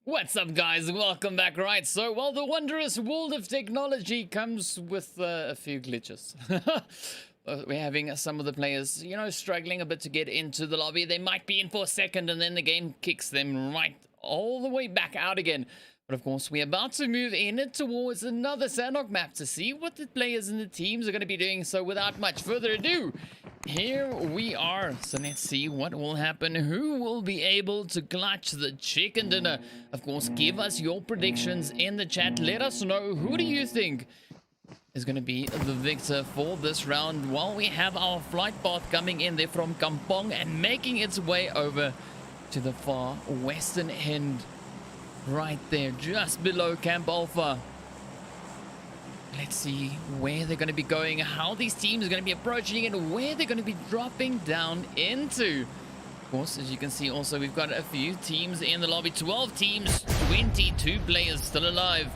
What's up, guys? Welcome back. Right, so, well, the wondrous world of technology comes with a few glitches. We're having some of the players, you know, struggling a bit to get into the lobby. They might be in for a second, and then the game kicks them right all the way back out again. But, of course, we're about to move in towards another Sandrock map to see what the players and the teams are going to be doing. So, without much further ado, here we are. So let's see what will happen. Who will be able to clutch the chicken dinner? Of course, give us your predictions in the chat. Let us know, who do you think is going to be the victor for this round? While we have our flight path coming in there from Kampong and making its way over to the far western end. Right there, just below Camp Alpha. Let's see where they're going to be going, how these teams are going to be approaching, and where they're going to be dropping down into. Of course, as you can see, also, we've got a few teams in the lobby. 12 teams, 22 players still alive.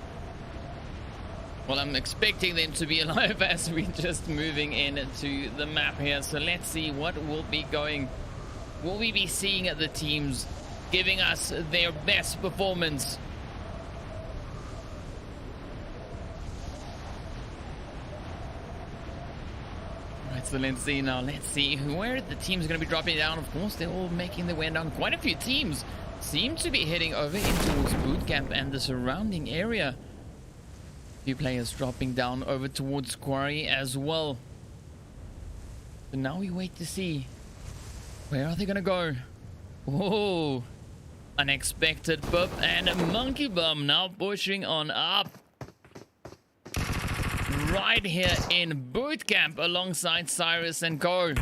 Well, I'm expecting them to be alive as we're just moving into the map here. So let's see what will be going. Will we be seeing the teams giving us their best performance? Right, so let's see now. Let's see where the teams are going to be dropping down. Of course, they're all making their way down. Quite a few teams seem to be heading over in towards boot camp and the surrounding area. A few players dropping down over towards Quarry as well. So now we wait to see, where are they going to go? Oh, unexpected pub and a monkey bum now pushing on up. Right here in boot camp alongside Cyrus and Co.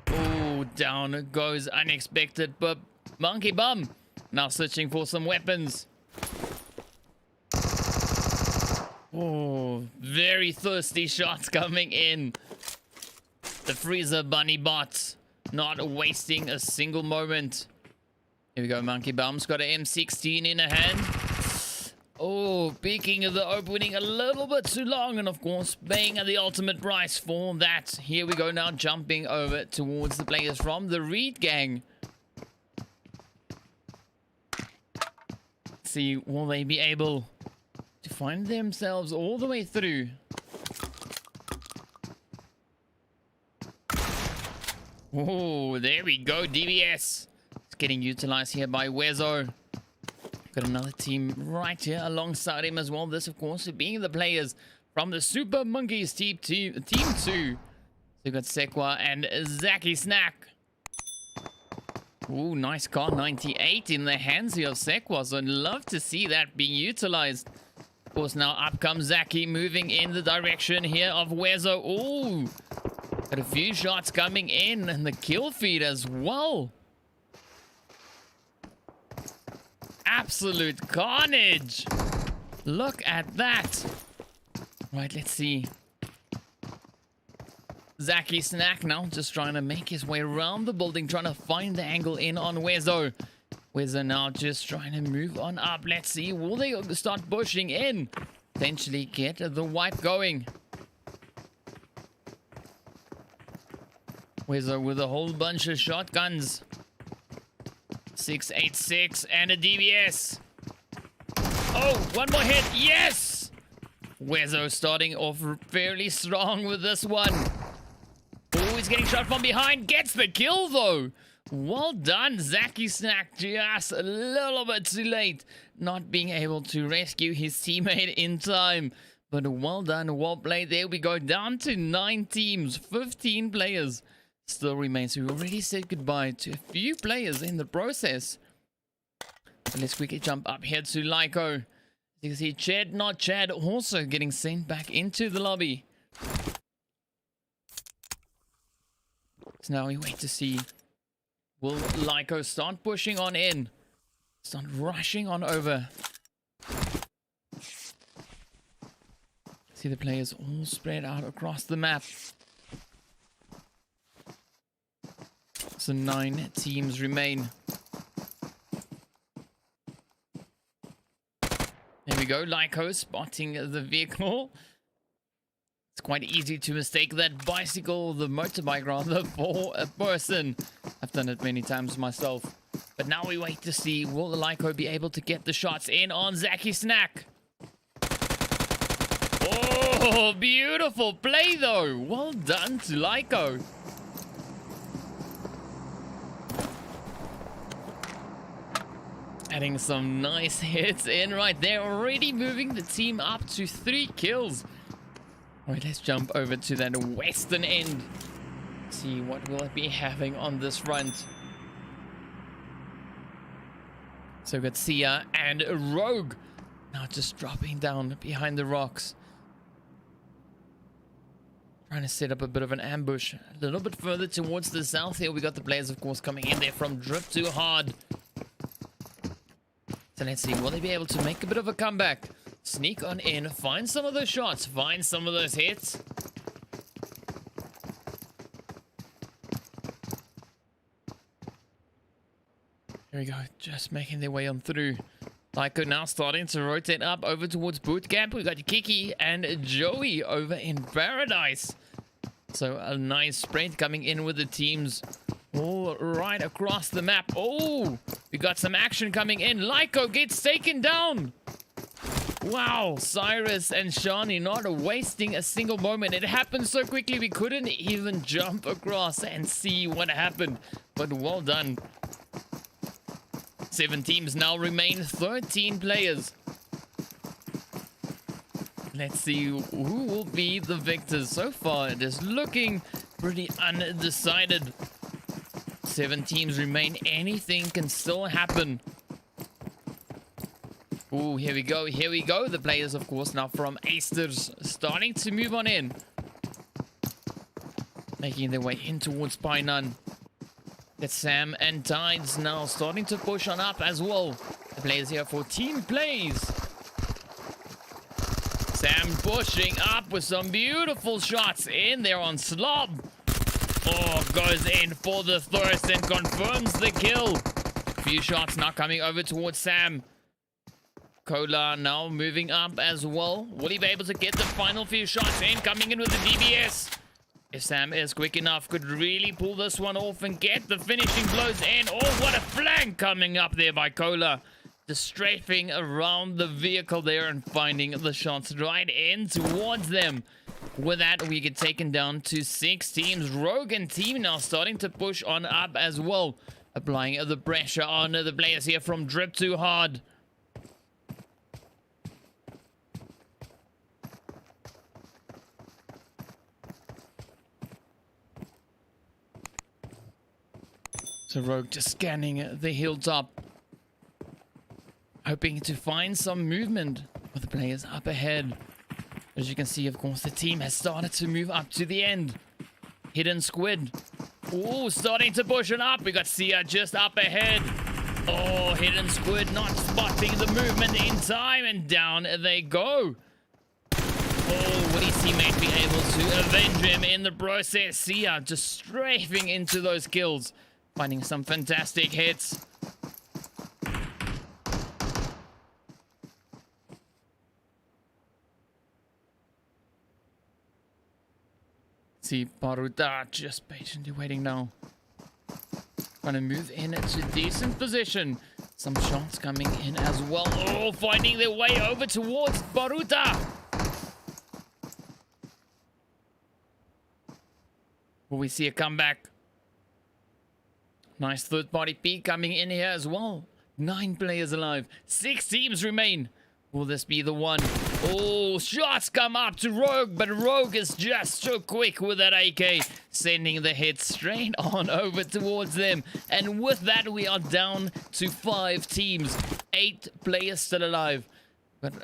Oh, down goes unexpected pub. Monkey bum now searching for some weapons. Oh, very thirsty shots coming in. The freezer bunny bots not wasting a single moment. Here we go, Monkey Bum's got an M16 in her hand. Oh, peeking at the opening a little bit too long, and of course, paying the ultimate price for that. Here we go now, jumping over towards the players from the Reed gang. See, will they be able to find themselves all the way through? Oh, there we go, DBS. It's getting utilized here by Wezo. Got another team right here alongside him as well. This, of course, being the players from the Super Monkeys team 2. So we've got Sekwa and Zaki Snack. Ooh, nice car 98 in the hands here of Sekwa. So I'd love to see that being utilized. Of course, now up comes Zaki, moving in the direction here of Wezo. Ooh, got a few shots coming in, and the kill feed as well. Absolute carnage. Look at that. Right, let's see. Zaki Snack now just trying to make his way around the building, trying to find the angle in on Wezo. Wezo now just trying to move on up. Let's see, will they start pushing in? Potentially get the wipe going. Wezo with a whole bunch of shotguns. 686 and a DBS. Oh, one more hit. Yes! Wezo starting off fairly strong with this one. Oh, he's getting shot from behind. Gets the kill, though. Well done, Zaki Snack. Just a little bit too late. Not being able to rescue his teammate in time. But well done, well played. There we go. Down to 9 teams, 15 players. Still remains. We already said goodbye to a few players in the process. So let's quickly jump up here to Lyco. You can see Chad, not Chad, also getting sent back into the lobby. So now we wait to see, will Lyco start pushing on in? Start rushing on over. See the players all spread out across the map. So 9 teams remain. There we go, Lyco spotting the vehicle. It's quite easy to mistake that bicycle, the motorbike rather, for a person. I've done it many times myself. But now we wait to see, will the Lyco be able to get the shots in on Zaki Snack? Oh, beautiful play though. Well done to Lyco. Adding some nice hits in right there, already moving the team up to 3 kills. All right, let's jump over to that western end. See what will it be having on this front. So we've got Sia and Rogue now just dropping down behind the rocks. Trying to set up a bit of an ambush. A little bit further towards the south here. We got the players, of course, coming in there from Drip Too Hard. So let's see, will they be able to make a bit of a comeback? Sneak on in, find some of those shots, find some of those hits. Here we go, just making their way on through. Lyco now starting to rotate up over towards boot camp. We got Kiki and Joey over in Paradise. So a nice sprint coming in with the teams all right across the map. Oh, we got some action coming in. Lyco gets taken down. Wow, Cyrus and Shani not wasting a single moment. It happened so quickly we couldn't even jump across and see what happened. But well done. 7 teams now remain, 13 players. Let's see who will be the victors. So far, it is looking pretty undecided. 7 teams remain. Anything can still happen. Oh, here we go. Here we go. The players, of course, now from Asters starting to move on in. Making their way in towards Painan. It's Sam and Tides now starting to push on up as well. The players here for team plays. Sam pushing up with some beautiful shots in there on Slob. Oh, goes in for the thirst and confirms the kill. Few shots now coming over towards Sam. Cola now moving up as well. Will he be able to get the final few shots in? Coming in with the DBS. If Sam is quick enough, could really pull this one off and get the finishing blows in. Oh, what a flank coming up there by Cola. Just strafing around the vehicle there and finding the shots right in towards them. With that, we get taken down to 6 teams. Rogue and team now starting to push on up as well. Applying the pressure on the players here from Drip Too Hard. So Rogue just scanning the hilltop. Hoping to find some movement with the players up ahead. As you can see, of course, the team has started to move up to the end. Hidden Squid. Oh, starting to push it up. We got Sia just up ahead. Oh, Hidden Squid not spotting the movement in time. And down they go. Oh, will his teammate be able to avenge him in the process? Sia just strafing into those kills. Finding some fantastic hits. See Baruta just patiently waiting now. Trying to move in to decent position. Some shots coming in as well. Oh, finding their way over towards Baruta. Will we see a comeback? Nice third-party peek coming in here as well. 9 players alive. 6 teams remain. Will this be the one? Oh, shots come up to Rogue, but Rogue is just so quick with that AK, sending the hit straight on over towards them. And with that, we are down to 5 teams. 8 players still alive. But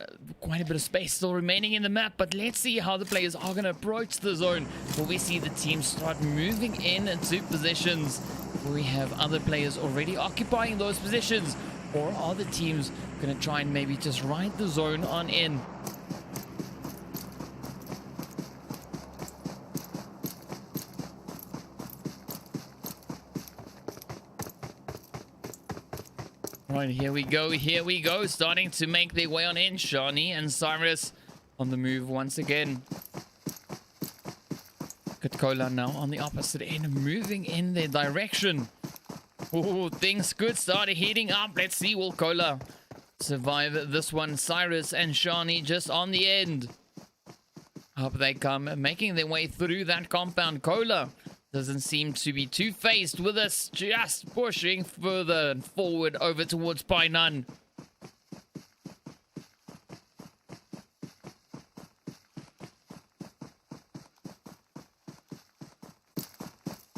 quite a bit of space still remaining in the map. But let's see how the players are going to approach the zone. Will we see the teams start moving into positions? Will we have other players already occupying those positions? Or are the teams going to try and maybe just ride the zone on in? Right, here we go, starting to make their way on in. Shani and Cyrus on the move once again. Good Cola now on the opposite end, moving in their direction. Oh, things could start heating up. Let's see, will Kola survive this one? Cyrus and Shani just on the end. Up they come, making their way through that compound. Kola doesn't seem to be too faced with us, just pushing further forward over towards Painan.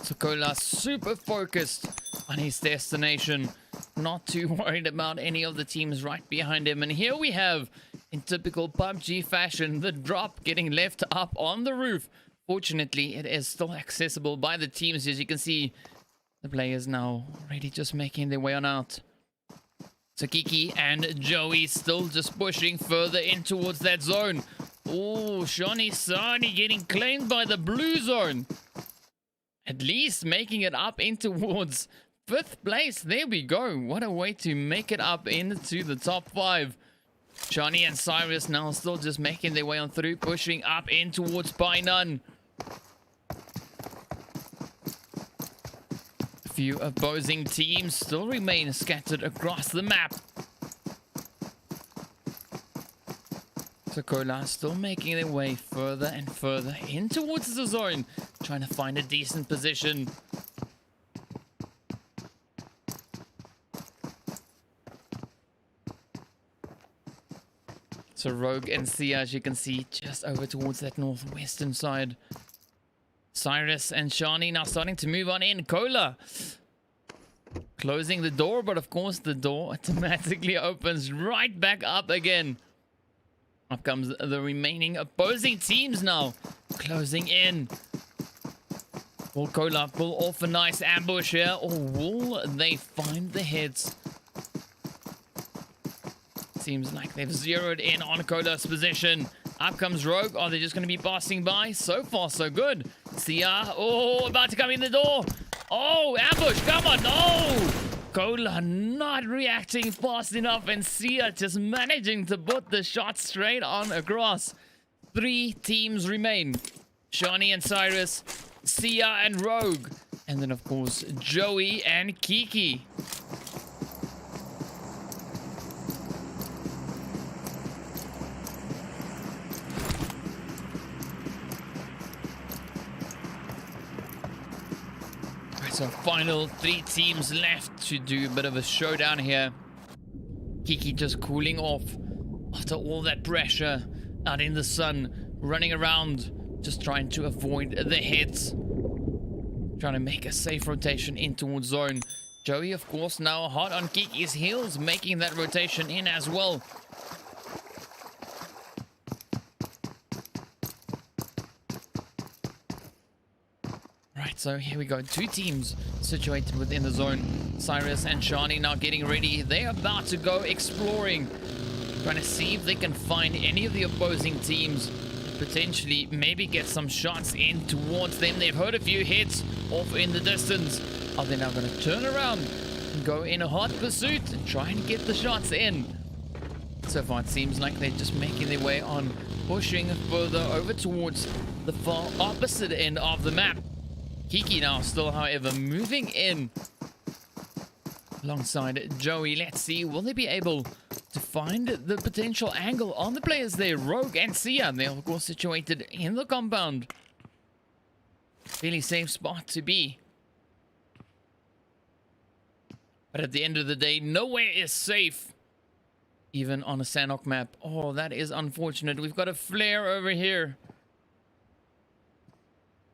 So Kola super focused on his destination, not too worried about any of the teams right behind him. And here we have, in typical PUBG fashion, the drop getting left up on the roof. Fortunately, it is still accessible by the teams. As you can see, the players now already just making their way on out. So Kiki and Joey still just pushing further in towards that zone. Oh, Shani Sani getting claimed by the blue zone. At least making it up in towards 5th place. There we go. What a way to make it up into the top 5. Shani and Cyrus now still just making their way on through, pushing up in towards Painan. A few opposing teams still remain scattered across the map. So Kola still making their way further and further in towards the zone, trying to find a decent position. So Rogue and Sia, as you can see, just over towards that northwestern side. Cyrus and Shani now starting to move on in. Kola closing the door, but of course the door automatically opens right back up again. Up comes the remaining opposing teams now, closing in. Will Kola pull off a nice ambush here, or will they find the hits? Seems like they've zeroed in on Kola's position. Up comes Rogue. Are they just going to be passing by? So far, so good. Sia, oh, about to come in the door. Oh, ambush, come on, no! Kola not reacting fast enough, and Sia just managing to put the shot straight on across. 3 teams remain. Shani and Cyrus, Sia and Rogue, and then of course Joey and Kiki. So final 3 teams left to do a bit of a showdown here. Kiki just cooling off after all that pressure out in the sun, running around, just trying to avoid the hits. Trying to make a safe rotation in towards zone. Joey, of course, now hot on Kiki's heels, making that rotation in as well. Right, so here we go. 2 teams situated within the zone. Cyrus and Shani now getting ready. They're about to go exploring, trying to see if they can find any of the opposing teams. Potentially maybe get some shots in towards them. They've heard a few hits off in the distance. Are they now going to turn around and go in a hot pursuit and try and get the shots in? So far it seems like they're just making their way on, pushing further over towards the far opposite end of the map. Kiki now still, however, moving in alongside Joey. Let's see, will they be able to find the potential angle on the players there? Rogue and Sia, they're of course situated in the compound. Really safe spot to be. But at the end of the day, nowhere is safe, even on a Sanhok map. Oh, that is unfortunate. We've got a flare over here.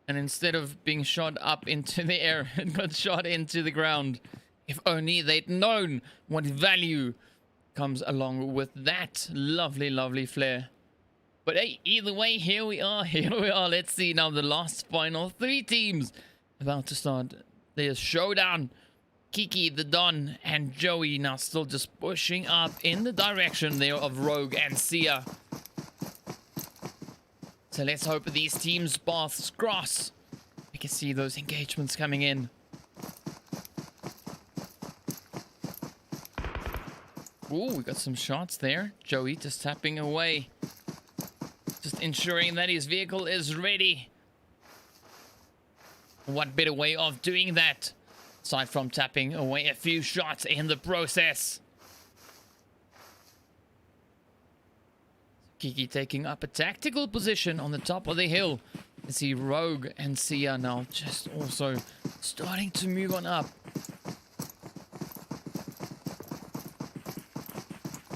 And instead of being shot up into the air, it got shot into the ground. If only they'd known what value comes along with that lovely, lovely flare. But hey, either way, here we are. Let's see now the last final 3 teams about to start their showdown. Kiki, the Don, and Joey now still just pushing up in the direction there of Rogue and Sia. So let's hope these teams' paths cross. We can see those engagements coming in. Ooh, we got some shots there. Joey just tapping away. Just ensuring that his vehicle is ready. What better way of doing that aside from tapping away a few shots in the process. Kiki taking up a tactical position on the top of the hill. You see Rogue and Sia now just also starting to move on up.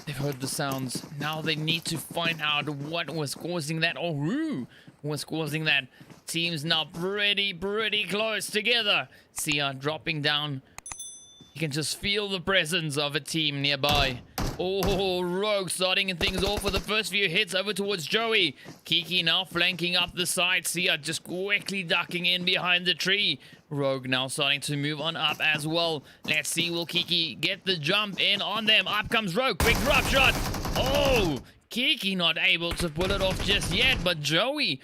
They've heard the sounds. Now they need to find out what was causing that, or who was causing that. Teams now pretty close together. Sia dropping down. You can just feel the presence of a team nearby. Oh, Rogue starting things off with the first few hits over towards Joey. Kiki now flanking up the side. Sia just quickly ducking in behind the tree. Rogue now starting to move on up as well. Let's see, will Kiki get the jump in on them? Up comes Rogue, quick drop shot. Oh, Kiki not able to pull it off just yet, but Joey,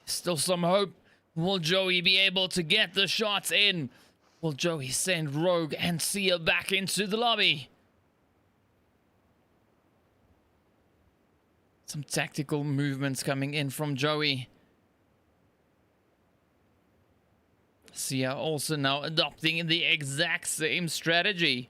still some hope. Will Joey be able to get the shots in? Will Joey send Rogue and Sia back into the lobby? Some tactical movements coming in from Joey. Sia also now adopting the exact same strategy.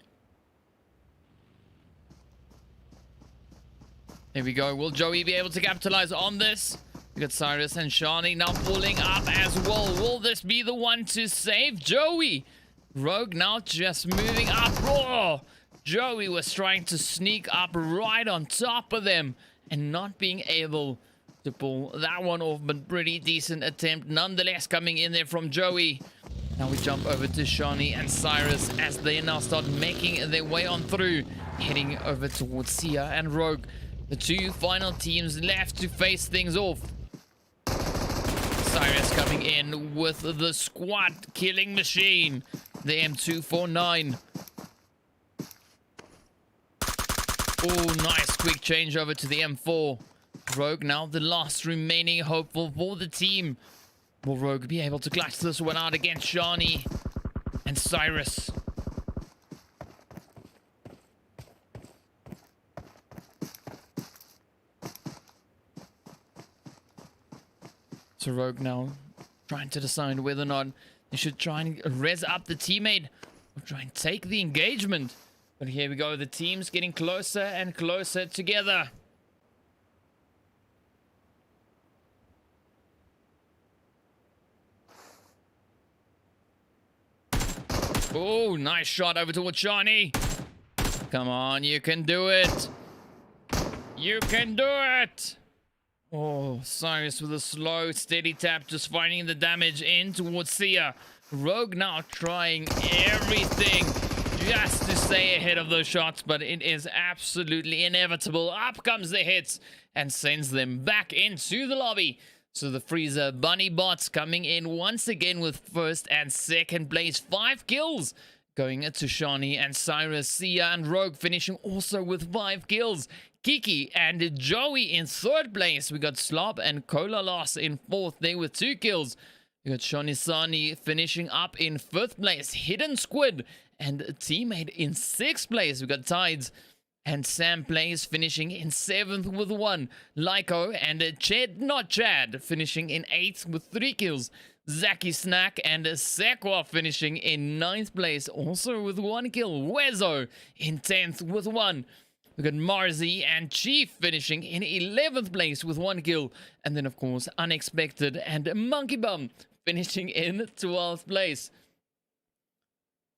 Here we go. Will Joey be able to capitalize on this? We got Cyrus and Shani now pulling up as well. Will this be the one to save Joey? Rogue now just moving up. Oh, Joey was trying to sneak up right on top of them and not being able to pull that one off, but pretty decent attempt nonetheless coming in there from Joey. Now we jump over to Shani and Cyrus as they now start making their way on through, heading over towards Sia and Rogue. The two final teams left to face things off. Cyrus coming in with the squad killing machine, the M249. Oh, nice quick change over to the M4. Rogue now the last remaining hopeful for the team. Will Rogue be able to clutch this one out against Shani and Cyrus? So Rogue now trying to decide whether or not they should try and res up the teammate or try and take the engagement. But here we go, the team's getting closer and closer together. Oh, nice shot over towards Shani. Come on, you can do it. You can do it. Oh, Cyrus with a slow, steady tap, just finding the damage in towards Sia. Rogue now trying everything just to stay ahead of those shots, but it is absolutely inevitable. Up comes the hits and sends them back into the lobby. So the Freezer Bunny bots coming in once again with first and second place. 5 kills going to Shani and Cyrus. Sia and Rogue finishing also with 5 kills. Kiki and Joey in third place. We got Slob and Cola Loss in fourth there with 2 kills. We got Shani Sani finishing up in 5th place. Hidden Squid and a teammate in 6th place. We got Tides and Sam Plays finishing in 7th with 1. Lyco and Chad finishing in 8th with 3 kills. Zaki Snack and Sekwa finishing in 9th place also with 1 kill. Wezo in 10th with 1. We got Marzi and Chief finishing in 11th place with 1 kill. And then of course Unexpected and Monkey Bum finishing in 12th place.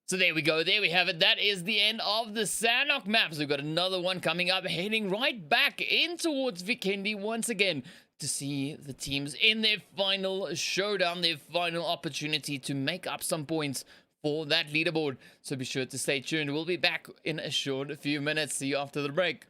So there we go, there we have it. That is the end of the Sanok maps. We've got another one coming up, heading right back in towards Vikendi once again to see the teams in their final showdown, their final opportunity to make up some points for that leaderboard. So be sure to stay tuned. We'll be back in a short few minutes. See you after the break.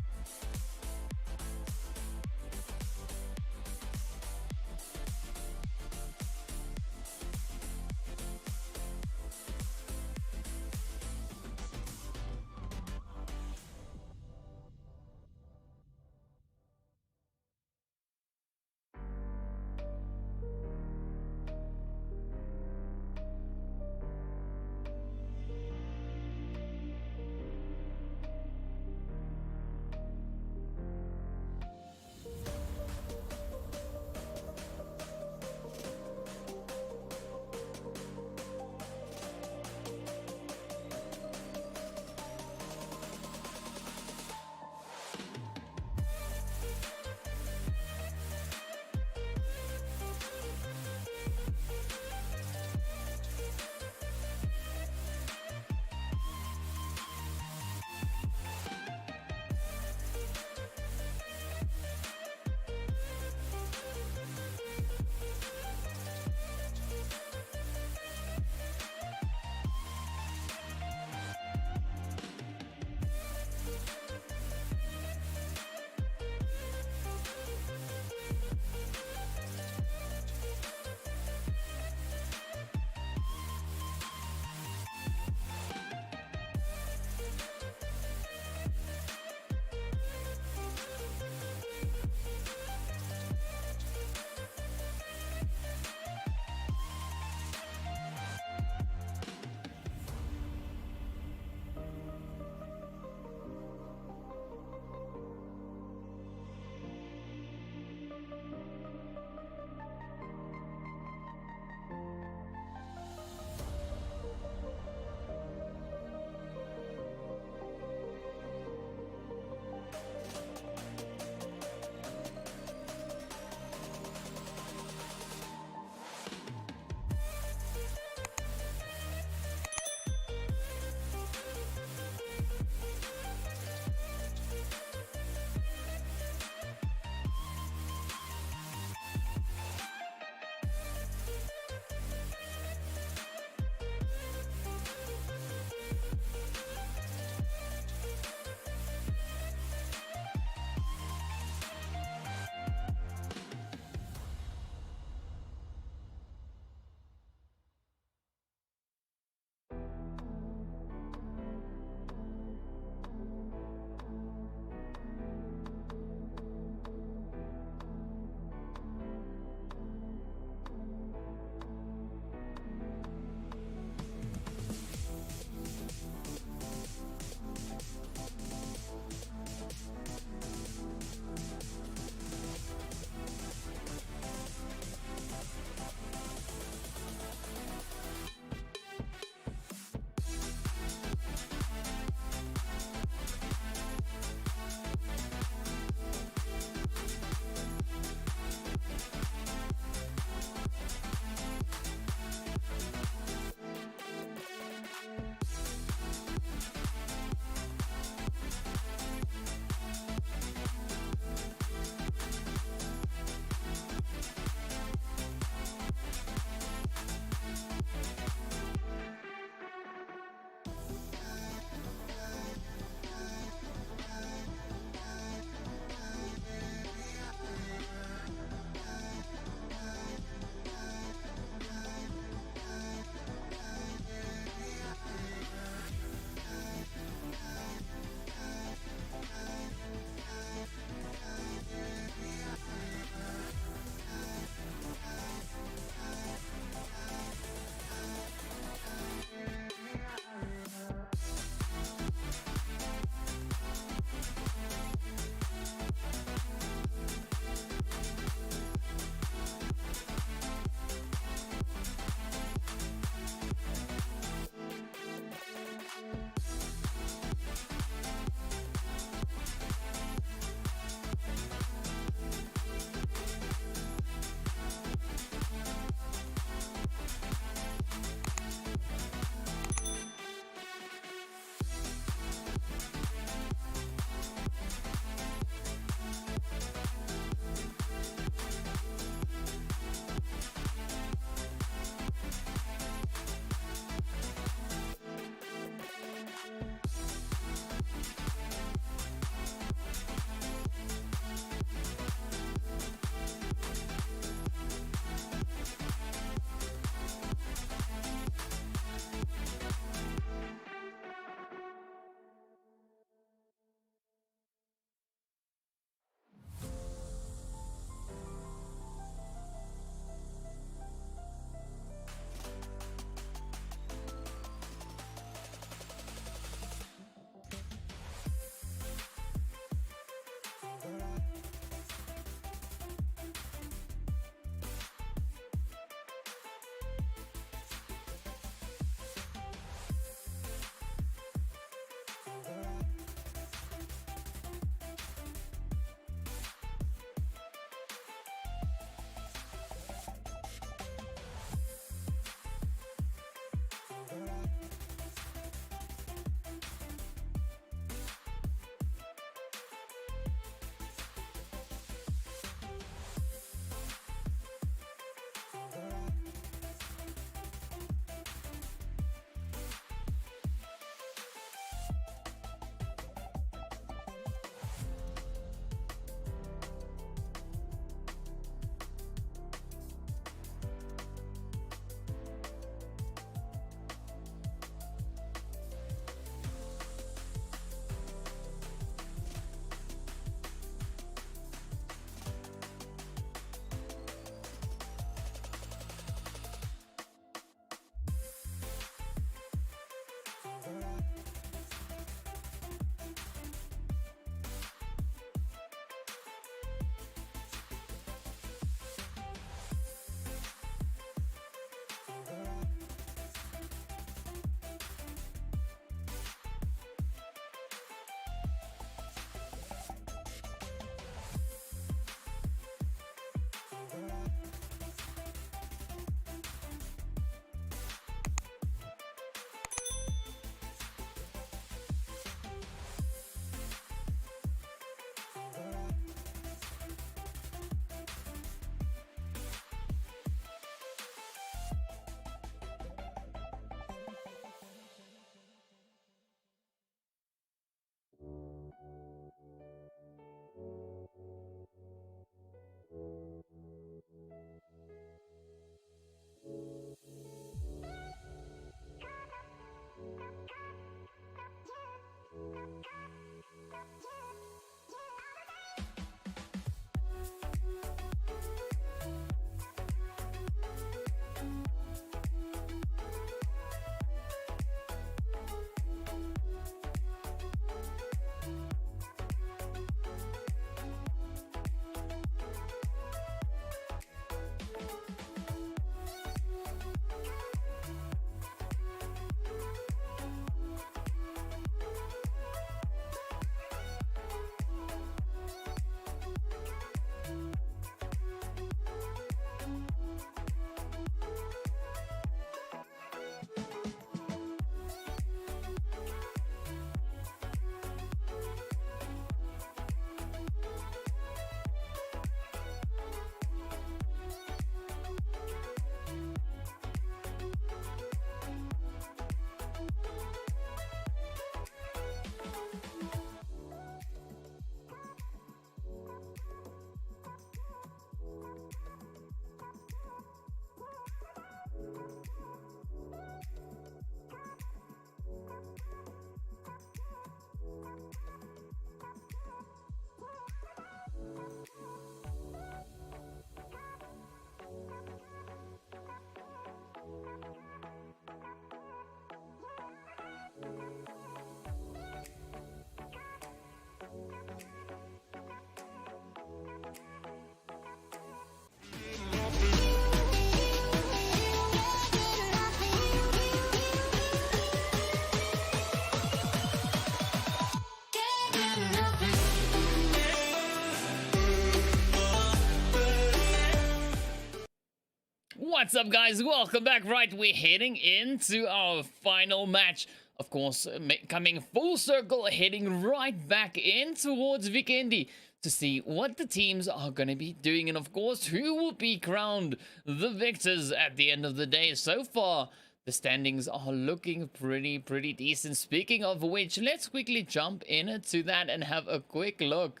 What's up, guys? Welcome back. Right, we're heading into our final match. Of course, coming full circle, heading right back in towards Vikendi to see what the teams are going to be doing. And of course, who will be crowned the victors at the end of the day. So far, the standings are looking pretty decent. Speaking of which, let's quickly jump into that and have a quick look.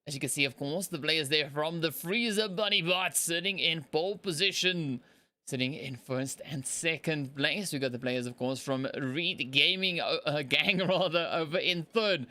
As you can see, of course, the players there from the Freezer Bunny Bot sitting in pole position, sitting in first and second place. We got the players, of course, from Reed Gaming Gang rather over in third,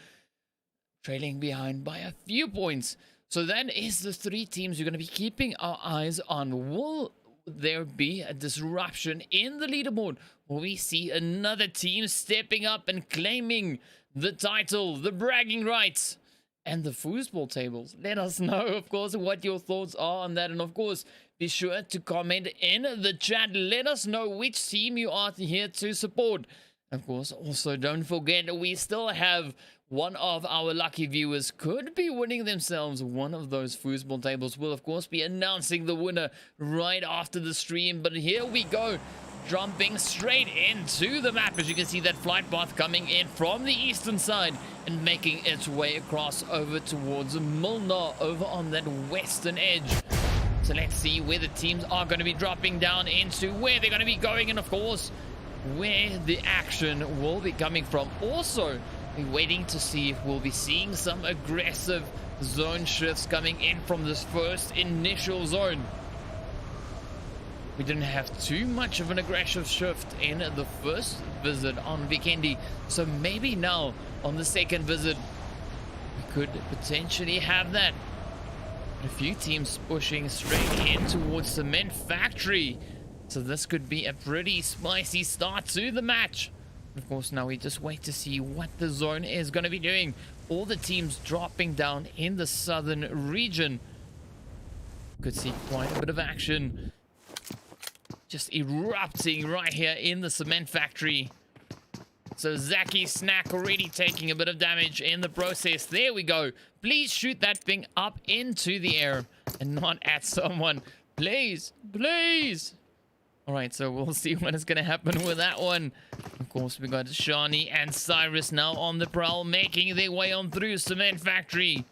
trailing behind by a few points. So that is the three teams we're going to be keeping our eyes on. Will there be a disruption in the leaderboard? Will we see another team stepping up and claiming the title, the bragging rights, and the foosball tables? Let us know, of course, what your thoughts are on that. And of course, be sure to comment in the chat. Let us know which team you are here to support. Of course, also don't forget, we still have one of our lucky viewers could be winning themselves one of those foosball tables. We'll, of course, be announcing the winner right after the stream. But here we go, jumping straight into the map. As you can see, that flight path coming in from the eastern side and making its way across over towards Milnar over on that western edge. So let's see where the teams are going to be dropping down into, where they're going to be going, and of course, where the action will be coming from. Also, we're waiting to see if we'll be seeing some aggressive zone shifts coming in from this first initial zone. We didn't have too much of an aggressive shift in the first visit on Vikendi, so maybe now on the second visit we could potentially have that. A few teams pushing straight in towards Cement Factory, so this could be a pretty spicy start to the match. Of course, now we just wait to see what the zone is going to be doing. All the teams dropping down in the southern region. Could see quite a bit of action just erupting right here in the Cement Factory. So Zaki Snack already taking a bit of damage in the process. There we go. Please shoot that thing up into the air and not at someone. Please, please. All right, so we'll see what is going to happen with that one. Of course, we got Shani and Cyrus now on the prowl, making their way on through Cement Factory.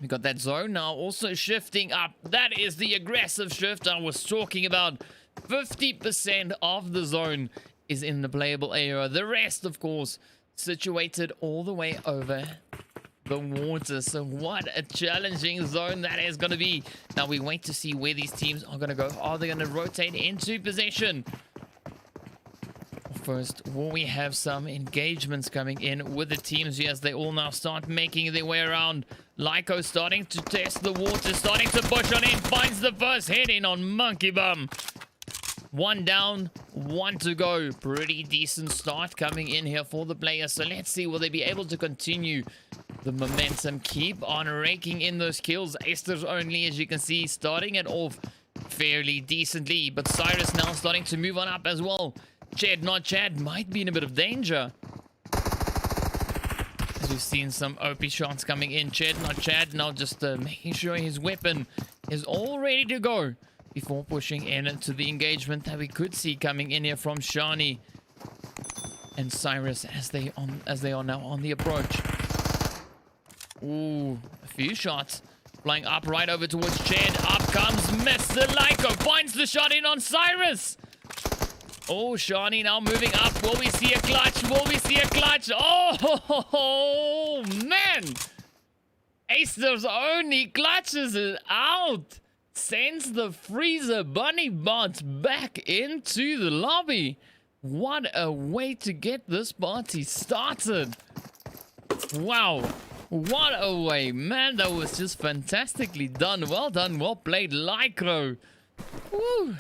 We got that zone now also shifting up. That is the aggressive shift I was talking about. 50% of the zone is in the playable area. The rest, of course, situated all the way over the water. So what a challenging zone that is going to be. Now we wait to see where these teams are going to go. Are they going to rotate into possession? First, will we have some engagements coming in with the teams? Yes, they all now start making their way around. Lyko starting to test the water, starting to push on in, finds the first hit in on Monkey Bum. One down, one to go. Pretty decent start coming in here for the players. So let's see, will they be able to continue the momentum, keep on raking in those kills? Esther's only, as you can see, starting it off fairly decently, but Cyrus now starting to move on up as well. Chad, not Chad, might be in a bit of danger. As we've seen some OP shots coming in. Chad, not Chad, now just making sure his weapon is all ready to go before pushing in into the engagement that we could see coming in here from Shani and Cyrus as they are now on the approach. Ooh, a few shots flying up right over towards Chad. Up comes Mr. Lyko, finds the shot in on Cyrus. Oh, Shani now moving up. Will we see a clutch? Will we see a clutch? Oh, man. Acer's only clutches it out. Sends the Freezer Bunny Bots back into the lobby. What a way to get this party started. Wow. What a way. Man, that was just fantastically done. Well done. Well played, Lycro. Woo.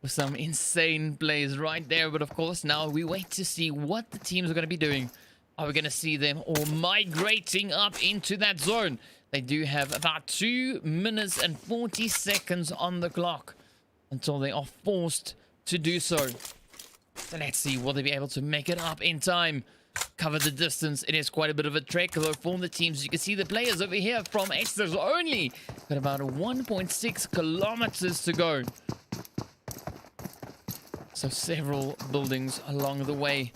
With some insane plays right there. But of course, now we wait to see what the teams are going to be doing. Are we going to see them all migrating up into that zone? They do have about 2 minutes and 40 seconds on the clock until they are forced to do so. So let's see, will they be able to make it up in time? cover the distance. It is quite a bit of a trek though for the teams. You can see the players over here from Exeter's only got about 1.6 kilometers to go. So several buildings along the way.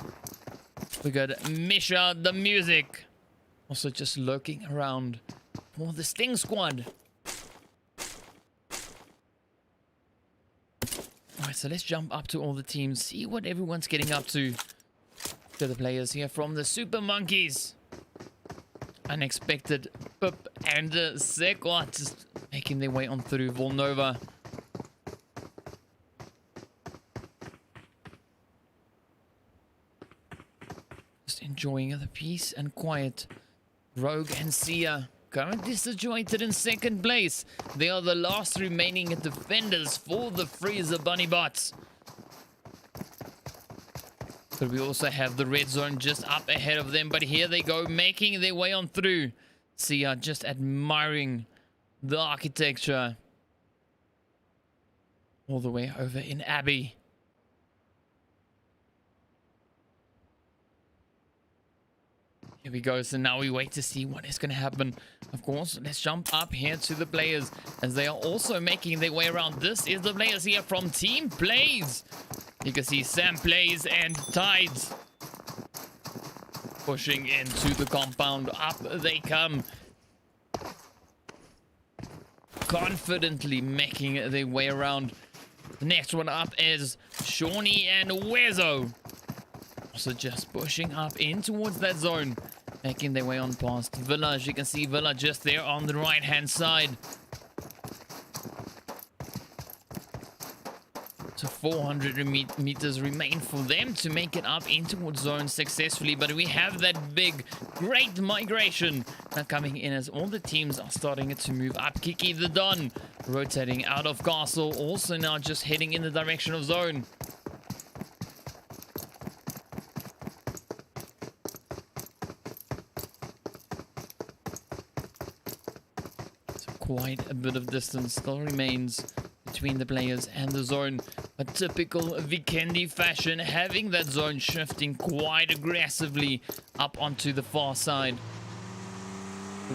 We got Misha the Music also just lurking around for the Sting Squad. Alright, so let's jump up to all the teams, see what everyone's getting up to. To the players here from the Super Monkeys. Unexpected Pip and Sekwa just making their way on through Volnova. Just enjoying the peace and quiet. Rogue and Sia currently situated in second place. They are the last remaining defenders for the Freezer Bunny Bots. But we also have the red zone just up ahead of them. But here they go, making their way on through. Sia just admiring the architecture. All the way over in Abbey. Here we go. So now we wait to see what is going to happen. Of course, let's jump up here to the players as they are also making their way around. This is the players here from Team Plays. You can see Sam Plays and Tides pushing into the compound. Up they come. Confidently making their way around. The next one up is Shawnee and Wezo. Also just pushing up in towards that zone. Making their way on past Villa. As you can see Villa just there on the right hand side. So 400 meters remain for them to make it up in towards zone successfully. But we have that big, great migration coming in as all the teams are starting to move up. Kiki the Don rotating out of Castle. Also now just heading in the direction of zone. So quite a bit of distance still remains between the players and the zone. A typical Vikendi fashion, having that zone shifting quite aggressively up onto the far side.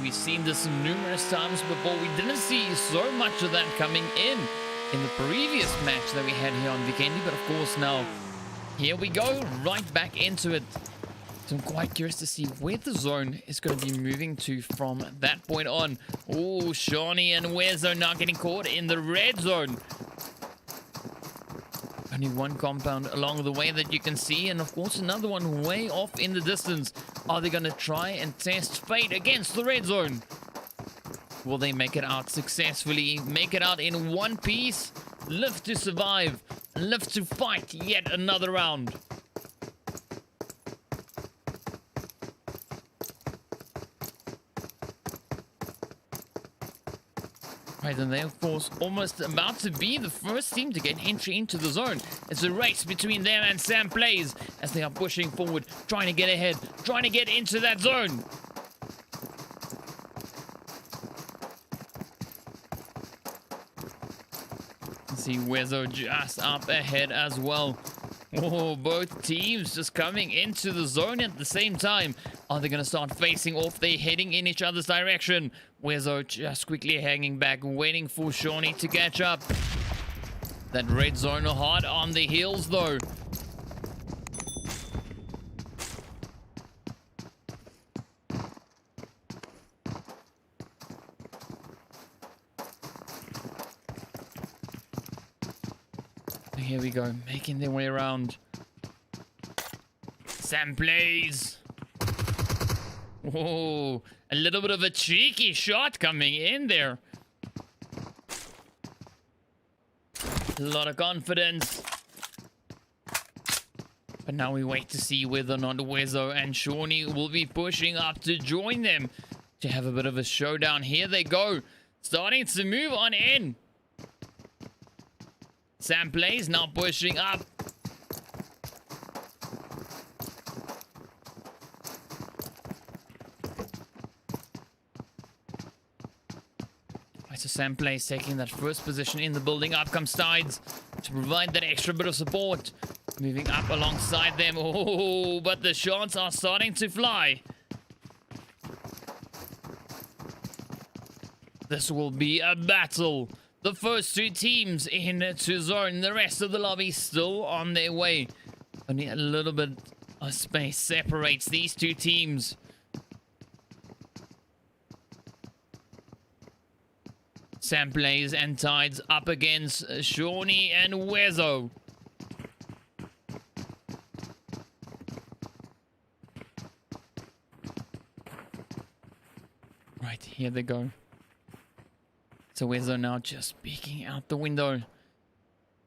We've seen this numerous times before. We didn't see so much of that coming in the previous match that we had here on Vikendi, but of course now here we go, right back into it. So I'm quite curious to see where the zone is going to be moving to from that point on. Oh, Shawnee and Wezo now getting caught in the red zone. Only one compound along the way that you can see, and of course another one way off in the distance. Are they going to try and test fate against the red zone? Will they make it out successfully? Make it out in one piece? Live to survive, live to fight yet another round. Right, and they're of course almost about to be the first team to get entry into the zone. It's a race between them and Sam Plays as they are pushing forward, trying to get ahead, trying to get into that zone. See Wezo just up ahead as well. Oh, both teams just coming into the zone at the same time. Are they going to start facing off? They're heading in each other's direction. Wezo just quickly hanging back, waiting for Shawnee to catch up. That red zone hard on the heels though. Here we go, making their way around. Sam Plays. Oh, a little bit of a cheeky shot coming in there. A lot of confidence. But now we wait to see whether or not Wezo and Shawnee will be pushing up to join them to have a bit of a showdown. Here they go, starting to move on in. Sam Plays now pushing up. Right, so Sam Plays taking that first position in the building. Up comes Tides to provide that extra bit of support. Moving up alongside them. Oh, but the shots are starting to fly. This will be a battle. The first two teams into zone. The rest of the lobby still on their way. Only a little bit of space separates these two teams. Sam Blaze and Tides up against Shawnee and Wezo. Right, here they go. So Wezo now just peeking out the window.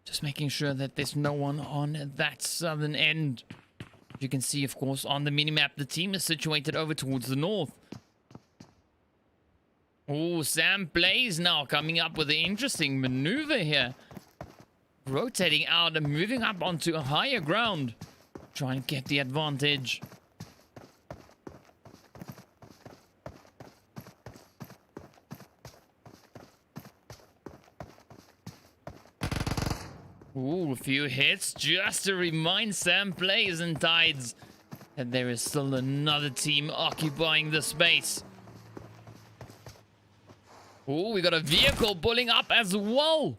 Just making sure that there's no one on that southern end. You can see, of course, on the minimap, the team is situated over towards the north. Oh, Sam Blaze now coming up with an interesting maneuver here. Rotating out and moving up onto a higher ground. Trying to get the advantage. Ooh, a few hits just to remind Sam Blaze and Tides that there is still another team occupying the space. Ooh, we got a vehicle pulling up as well.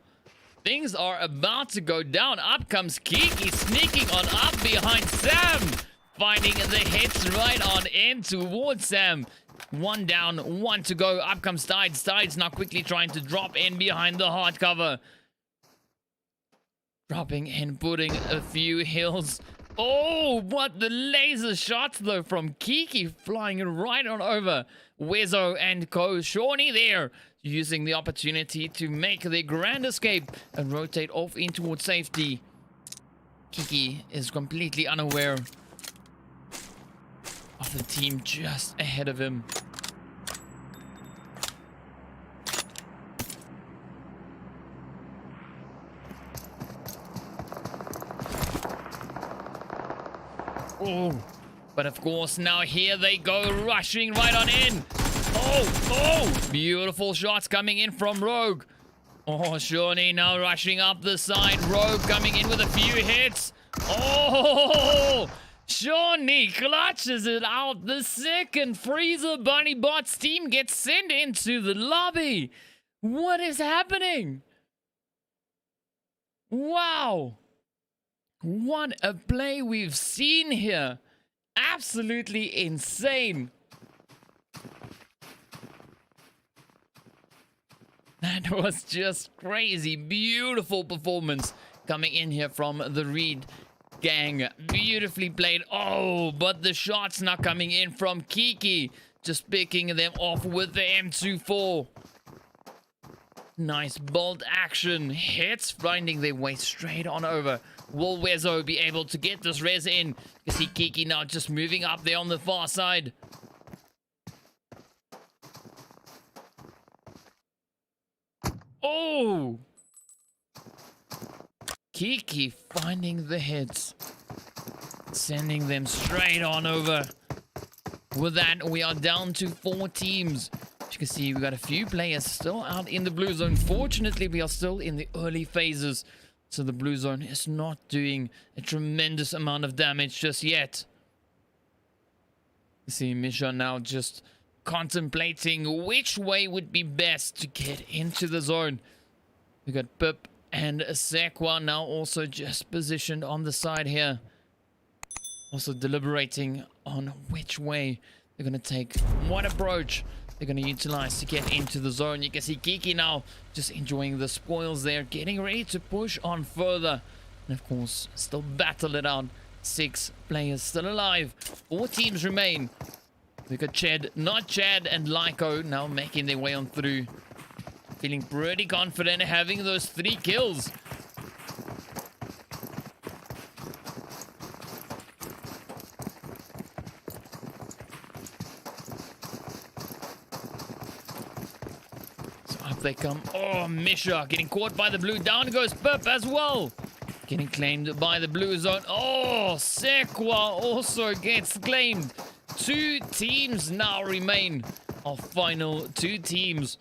Things are about to go down. Up comes Kiki, sneaking on up behind Sam. Finding the hits right on in towards Sam. One down, one to go. Up comes Tides. Tides now quickly trying to drop in behind the hard cover. Dropping and putting a few hills. Oh, what the laser shots though from Kiki, flying right on over Wezo and Co. Shawnee there, using the opportunity to make their grand escape and rotate off in towards safety. Kiki is completely unaware of the team just ahead of him. Oh, but of course now here they go, rushing right on in. Oh, beautiful shots coming in from Rogue. Oh, Shawnee now rushing up the side. Rogue coming in with a few hits. Oh, Shawnee clutches it out. The second Freezer Bunny Bots team gets sent into the lobby. What is happening? Wow. What a play we've seen here. Absolutely insane. That was just crazy. Beautiful performance coming in here from the Reed gang. Beautifully played. Oh, but the shots now coming in from Kiki. Just picking them off with the M24. Nice bold action. Hits finding their way straight on over. Will Wezo be able to get this res in? You see Kiki now just moving up there on the far side. Oh! Kiki finding the hits. Sending them straight on over. With that, we are down to 4 teams. As you can see, we got a few players still out in the blue zone. Fortunately, we are still in the early phases. So the blue zone is not doing a tremendous amount of damage just yet. You see Misha now just contemplating which way would be best to get into the zone. We got Pip and Sekwa now also just positioned on the side here. Also deliberating on which way they're going to take, what approach they're going to utilize to get into the zone. You can see Kiki now just enjoying the spoils there, getting ready to push on further. And of course, still battle it out. 6 players still alive. 4 teams remain. We got Chad, not Chad, and Lyko now making their way on through. Feeling pretty confident having those 3 kills. They come. Oh, Misha getting caught by the blue. Down goes Pip as well. Getting claimed by the blue zone. Oh, Sekwa also gets claimed. 2 teams now remain. Our final 2 teams.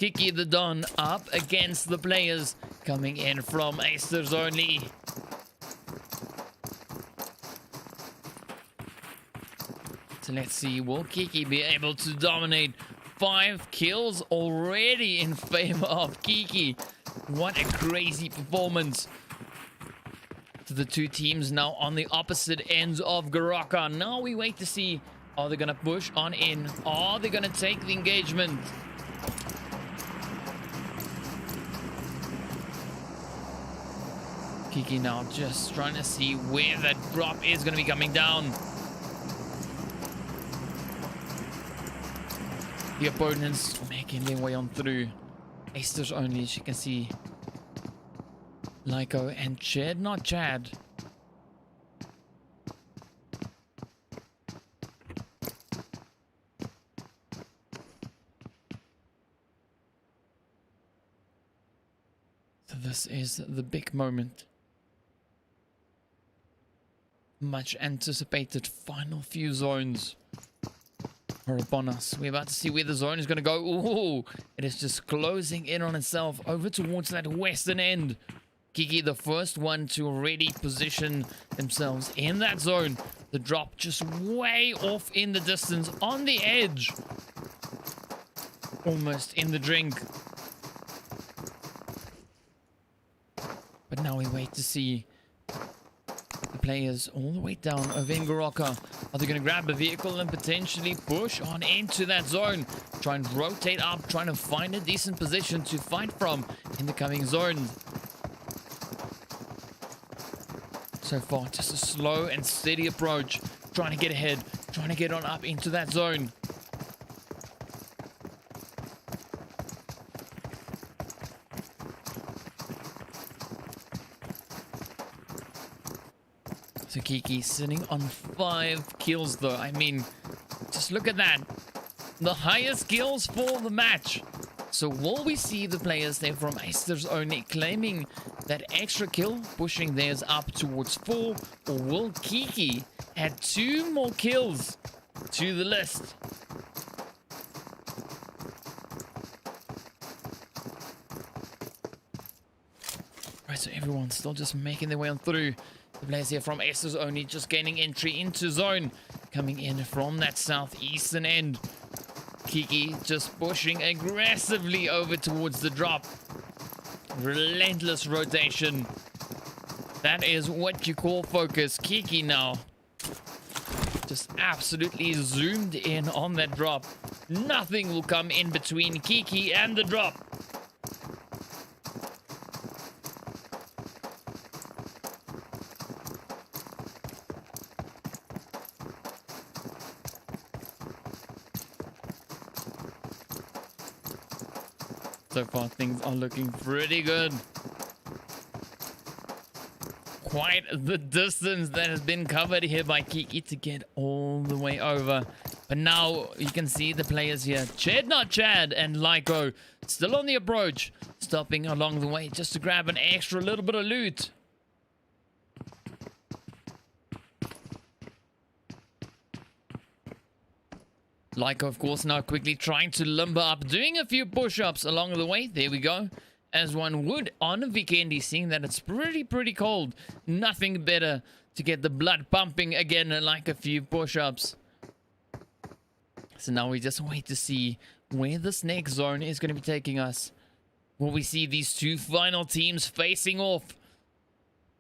Kiki the Don up against the players coming in from Acers only. So let's see, will Kiki be able to dominate? 5 kills already in favor of Kiki. What a crazy performance. So the two teams now on the opposite ends of Garaka. Now we wait to see, are they going to push on in? Are they going to take the engagement? Kiki now just trying to see where that drop is going to be coming down. The opponents making their way on through. Aster's only, as you can see. Lyko and Chad, not Chad. So this is the big moment. Much anticipated final few zones are upon us. We're about to see where the zone is going to go. Ooh, it is just closing in on itself over towards that western end. Kiki, the first one to already position themselves in that zone. The drop just way off in the distance on the edge. Almost in the drink. But now we wait to see the players all the way down over in Garaka. Are they going to grab a vehicle and potentially push on into that zone? Try and rotate up, trying to find a decent position to fight from in the coming zone. So far, just a slow and steady approach. Trying to get ahead, trying to get on up into that zone. So Kiki sitting on 5 kills though. I mean, just look at that. The highest kills for the match. So will we see the players there from Aster's only claiming that extra kill, pushing theirs up towards 4? Or will Kiki add 2 more kills to the list? Right, so everyone's still just making their way on through. The players here from Aster's only just gaining entry into zone. Coming in from that southeastern end. Kiki just pushing aggressively over towards the drop. Relentless rotation. That is what you call focus. Kiki now just absolutely zoomed in on that drop. Nothing will come in between Kiki and the drop. So far, things are looking pretty good. Quite the distance that has been covered here by Kiki to get all the way over. But now you can see the players here. Chad, not Chad, and Lyko still on the approach. Stopping along the way just to grab an extra little bit of loot. Lyko, of course, now quickly trying to limber up, doing a few push-ups along the way. There we go. As one would on a weekend, seeing that it's pretty cold. Nothing better to get the blood pumping again, like a few push-ups. So now we just wait to see where this next zone is going to be taking us. Will we see these two final teams facing off?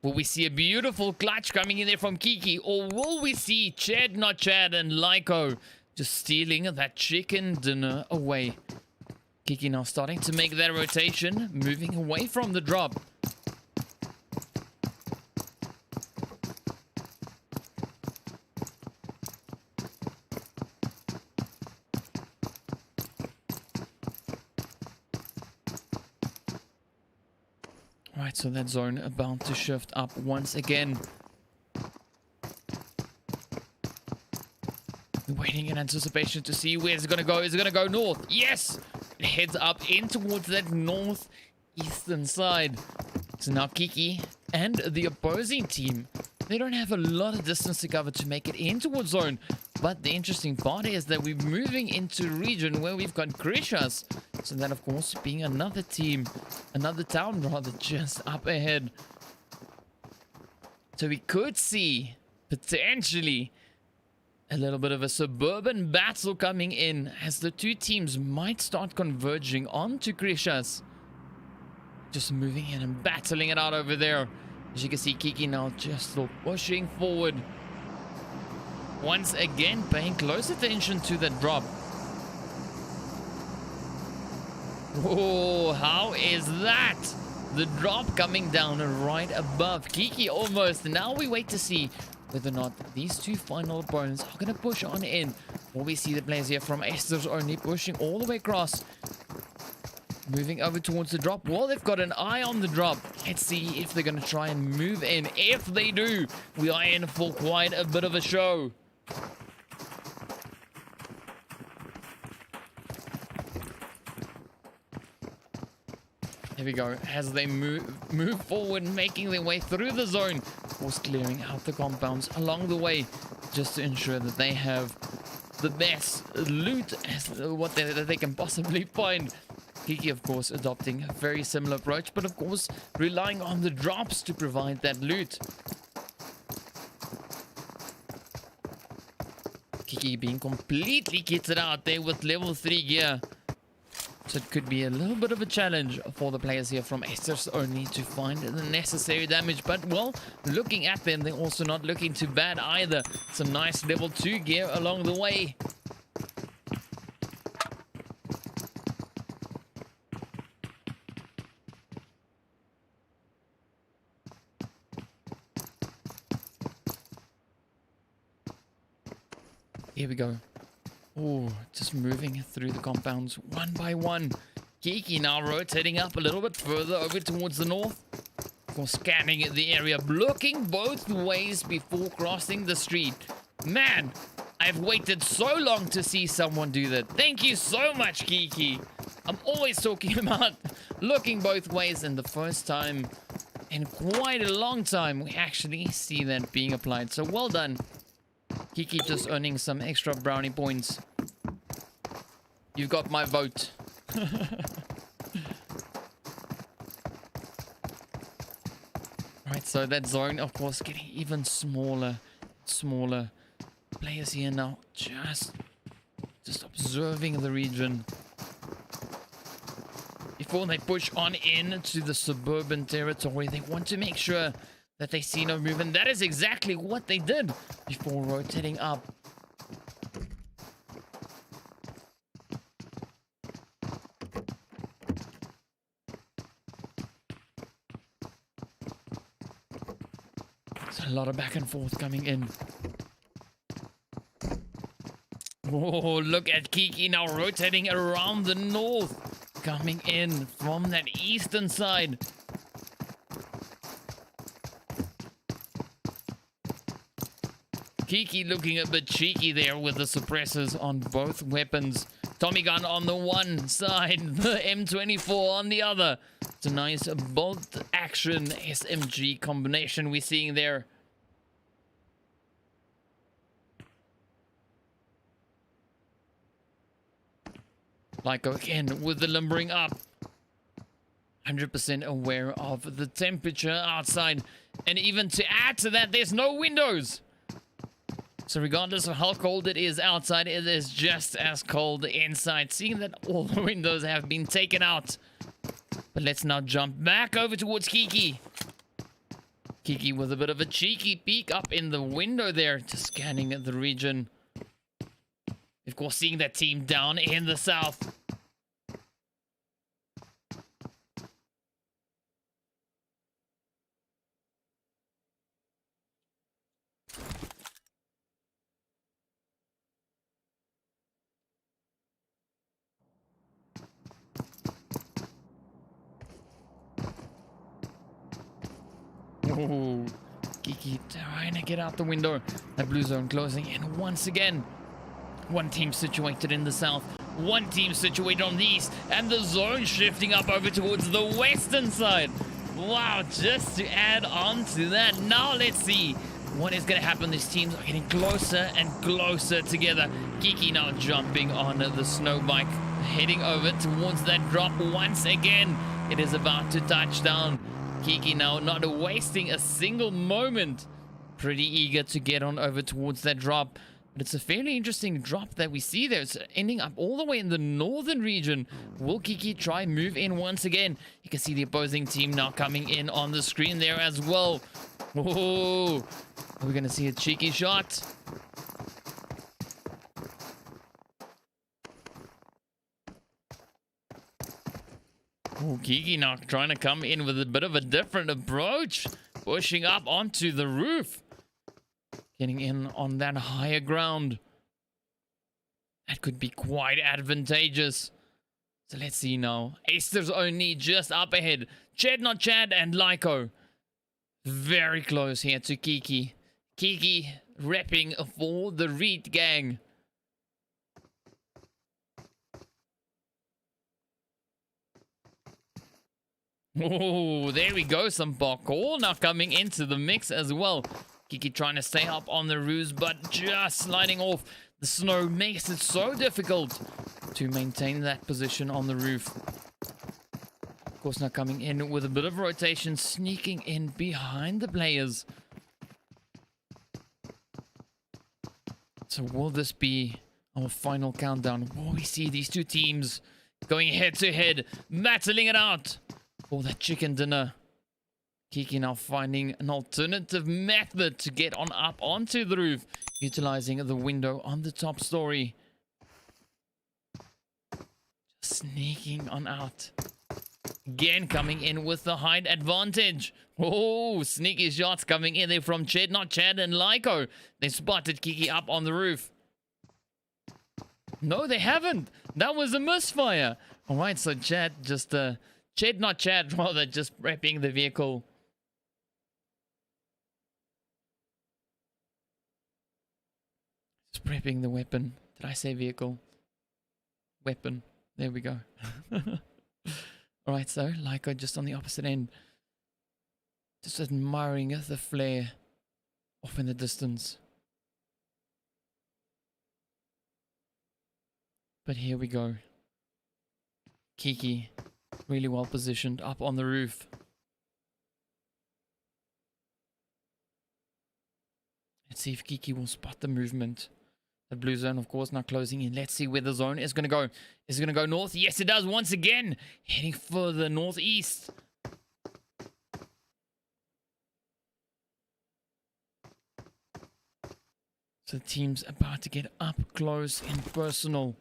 Will we see a beautiful clutch coming in there from Kiki? Or will we see Chad, not Chad, and Lyko just stealing that chicken dinner away? Kiki now starting to make that rotation, moving away from the drop. Right, so that zone about to shift up once again. Waiting in anticipation to see where it's going to go. Is it going to go north? Yes! It heads up in towards that northeastern side. So now Kiki and the opposing team, they don't have a lot of distance to cover to make it in towards zone. But the interesting part is that we're moving into a region where we've got Grishas. So that, of course, being another team, another town rather, just up ahead. So we could see, potentially, A little bit of a suburban battle coming in as the two teams might start converging onto Krishas. Just moving in and battling it out over there. As you can see, Kiki now just still pushing forward. Once again, paying close attention to the drop. Oh, how is that? The drop coming down right above Kiki almost. Now we wait to see whether or not these two final opponents are going to push on in. Or we see the players here from Esther's only pushing all the way across. Moving over towards the drop. Well, they've got an eye on the drop. Let's see if they're going to try and move in. If they do, we are in for quite a bit of a show. Here we go, as they move forward, making their way through the zone. Of course, clearing out the compounds along the way, just to ensure that they have the best loot as what they can possibly find. Kiki, of course, adopting a very similar approach, but of course, relying on the drops to provide that loot. Kiki being completely kitted out there with level 3 gear. So it could be a little bit of a challenge for the players here from Esther's only to find the necessary damage. But, well, looking at them, they're also not looking too bad either. Some nice level 2 gear along the way. Here we go. Oh, just moving through the compounds one by one. Kiki now rotating up a little bit further over towards the north. For scanning the area, looking both ways before crossing the street. Man, I've waited so long to see someone do that. Thank you so much, Kiki. I'm always talking about looking both ways, and the first time in quite a long time we actually see that being applied. So well done. Kiki just earning some extra brownie points. You've got my vote. Right, so that zone, of course, getting even smaller. Players here now just observing the region before they push on into the suburban territory. They want to make sure that they see no movement. That is exactly what they did before rotating up. There's a lot of back and forth coming in. Oh, look at Kiki now rotating around the north, coming in from that eastern side. Kiki looking a bit cheeky there with the suppressors on both weapons. Tommy gun on the one side, the M24 on the other. It's a nice bolt action SMG combination we're seeing there. Like again with the lumbering up. 100% aware of the temperature outside. And even to add to that, there's no windows. So regardless of how cold it is outside, it is just as cold inside. Seeing that all the windows have been taken out. But let's now jump back over towards Kiki. Kiki with a bit of a cheeky peek up in the window there, just scanning the region. Of course, seeing that team down in the south. Oh, Kiki trying to get out the window. That blue zone closing in once again. One team situated in the south, one team situated on the east, and the zone shifting up over towards the western side. Wow, just to add on to that, now let's see what is going to happen. These teams are getting closer and closer together. Kiki now jumping on the snow bike, heading over towards that drop once again. It is about to touch down. Kiki now not wasting a single moment. Pretty eager to get on over towards that drop. But it's a fairly interesting drop that we see there. It's ending up all the way in the northern region. Will Kiki try move in once again? You can see the opposing team now coming in on the screen there as well. Oh, we're going to see a cheeky shot. Oh, Kiki now trying to come in with a bit of a different approach. Pushing up onto the roof. Getting in on that higher ground. That could be quite advantageous. So let's see now. Aster's only just up ahead. Chad not Chad and Lyco. Very close here to Kiki. Kiki repping for the Reed gang. Oh, there we go. Some parkour now coming into the mix as well. Kiki trying to stay up on the roofs, but just sliding off. The snow makes it so difficult to maintain that position on the roof. Of course, now coming in with a bit of rotation, sneaking in behind the players. So will this be our final countdown? Will we see these two teams going head to head, battling it out for that chicken dinner? Kiki now finding an alternative method to get on up onto the roof, utilizing the window on the top story. Just sneaking on out. Again coming in with the height advantage. Oh, sneaky shots coming in there from Chad, not Chad and Lyco. They spotted Kiki up on the roof. No, they haven't. That was a misfire. All right, so Chad just, Chad, not Chad, rather, just prepping the vehicle. Just prepping the weapon. Did I say vehicle? Weapon. There we go. Alright, so Lyco just on the opposite end. Just admiring the flare off in the distance. But here we go. Kiki, really well positioned up on the roof. Let's see if Kiki will spot the movement. The blue zone, of course, now closing in. Let's see where the zone is going to go. Is it going to go north? Yes, it does once again. Heading further northeast. So the team's about to get up close and personal.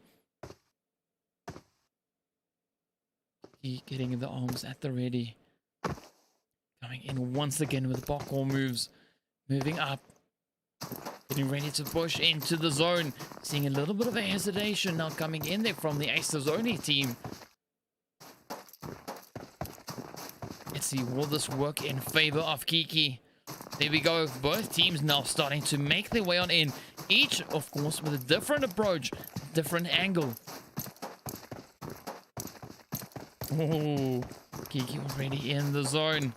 Getting the arms at the ready. Coming in once again with parkour moves. Moving up. Getting ready to push into the zone. Seeing a little bit of a hesitation now coming in there from the Aces only team. Let's see, will this work in favor of Kiki? There we go. Both teams now starting to make their way on in. Each, of course, with a different approach, different angle. Oh, Kiki already in the zone.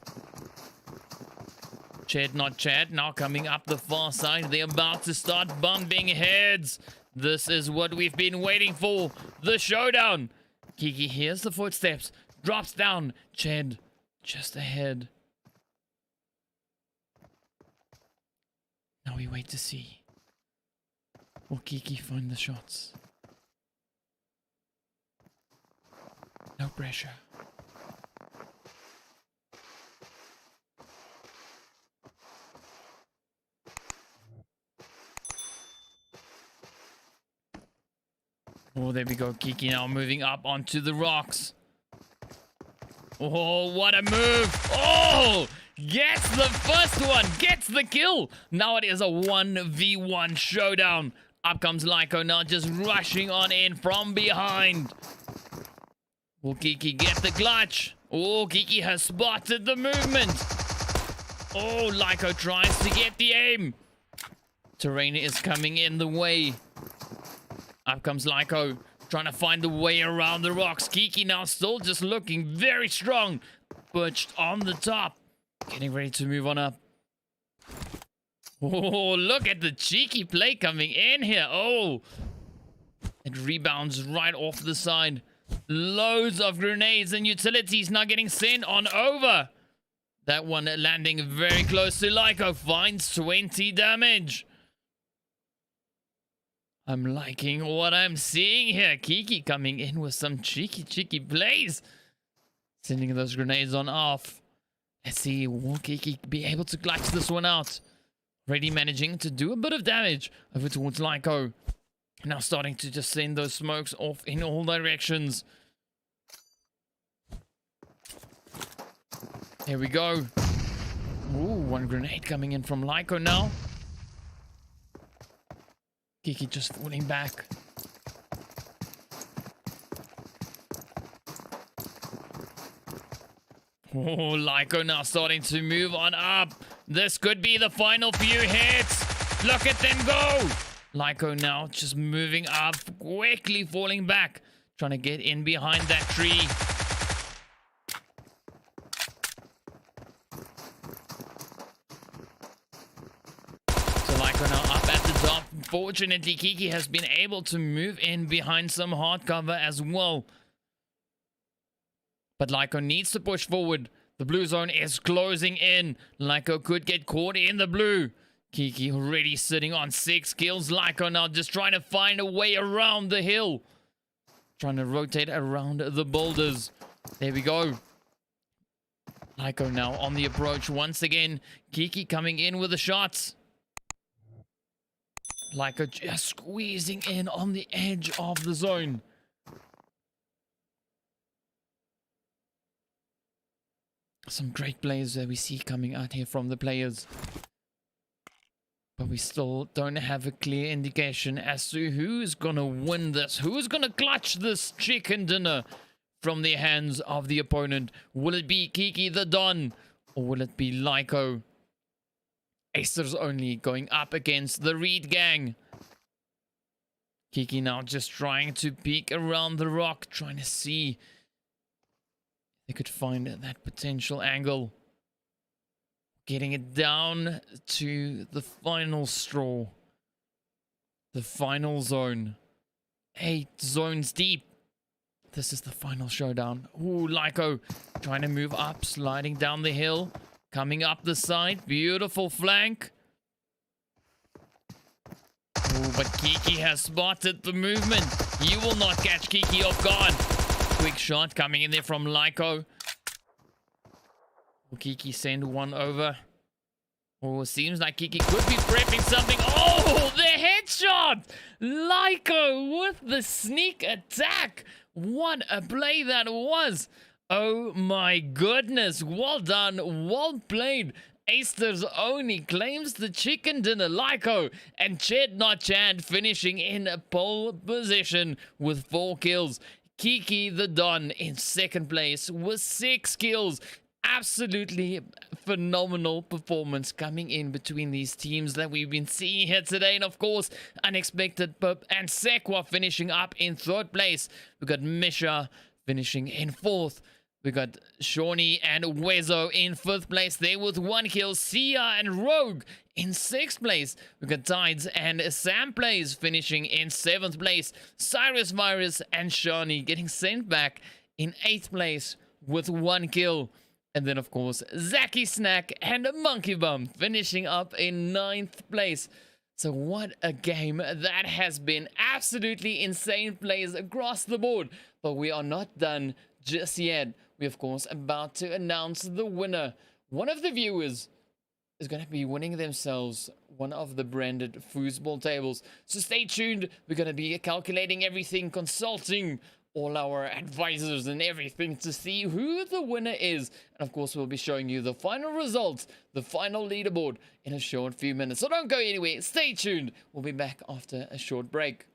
Chad, not Chad, now coming up the far side. They're about to start bumping heads. This is what we've been waiting for. The showdown. Kiki hears the footsteps. Drops down. Chad just ahead. Now we wait to see. Will Kiki find the shots? No pressure. Oh, there we go. Kiki now moving up onto the rocks. Oh, what a move. Oh, gets the first one. Gets the kill. Now it is a 1v1 showdown. Up comes Lyco now just rushing on in from behind. Will Kiki get the clutch? Oh, Kiki has spotted the movement. Oh, Lyco tries to get the aim. Terrain is coming in the way. Up comes Lyco, trying to find the way around the rocks. Kiki now still just looking very strong. Perched on the top. Getting ready to move on up. Oh, look at the cheeky play coming in here. Oh, it rebounds right off the side. Loads of grenades and utilities now getting sent on over. That one landing very close to Lyco. Finds 20 damage. I'm liking what I'm seeing here. Kiki coming in with some cheeky plays. Sending those grenades on off. Let's see, will Kiki be able to clutch this one out? Already managing to do a bit of damage over towards Lyco. Now starting to just send those smokes off in all directions. Here we go. Ooh, one grenade coming in from Lyco now. Kiki just falling back. Oh, Lyco now starting to move on up. This could be the final few hits. Look at them go. Lyco now just moving up, quickly falling back. Trying to get in behind that tree. So Lyco now up at the top. Fortunately, Kiki has been able to move in behind some hard cover as well. But Lyco needs to push forward. The blue zone is closing in. Lyco could get caught in the blue. Kiki already sitting on 6 kills. Lyco now just trying to find a way around the hill. Trying to rotate around the boulders. There we go. Lyco now on the approach once again. Kiki coming in with the shots. Lyco just squeezing in on the edge of the zone. Some great plays that we see coming out here from the players. But we still don't have a clear indication as to who's gonna win this. Who's gonna clutch this chicken dinner from the hands of the opponent? Will it be Kiki the Don? Or will it be Lyco? Acer's only going up against the Reed gang. Kiki now just trying to peek around the rock. Trying to see they could find that potential angle. Getting it down to the final straw. The final zone. 8 zones deep. This is the final showdown. Ooh, Lyco trying to move up, sliding down the hill. Coming up the side. Beautiful flank. Ooh, but Kiki has spotted the movement. You will not catch Kiki off guard. Quick shot coming in there from Lyco. Will Kiki send one over? Oh, seems like Kiki could be prepping something. Oh, the headshot! Lyco with the sneak attack. What a play that was. Oh my goodness. Well done. Well played. Aster's only claims the chicken dinner. Lyco and Ched Not Chad finishing in a pole position with 4 kills. Kiki the Don in second place with 6 kills. Absolutely phenomenal performance coming in between these teams that we've been seeing here today. And of course, Unexpected Pup and Sekwa finishing up in 3rd place. We got Misha finishing in 4th. We got Shawnee and Wezo in 5th place there with 1 kill. Sia and Rogue in 6th place. We got Tides and Sam Plays finishing in 7th place. Cyrus Virus and Shawnee getting sent back in 8th place with 1 kill. And then, of course, Zaki Snack and Monkey Bum finishing up in 9th place. So what a game that has been. Absolutely insane plays across the board. But we are not done just yet. We're, of course, about to announce the winner. One of the viewers is going to be winning themselves one of the branded foosball tables. So stay tuned. We're going to be calculating everything, consulting all our advisors and everything to see who the winner is. And of course, we'll be showing you the final results, the final leaderboard in a short few minutes. So don't go anywhere. Stay tuned. We'll be back after a short break.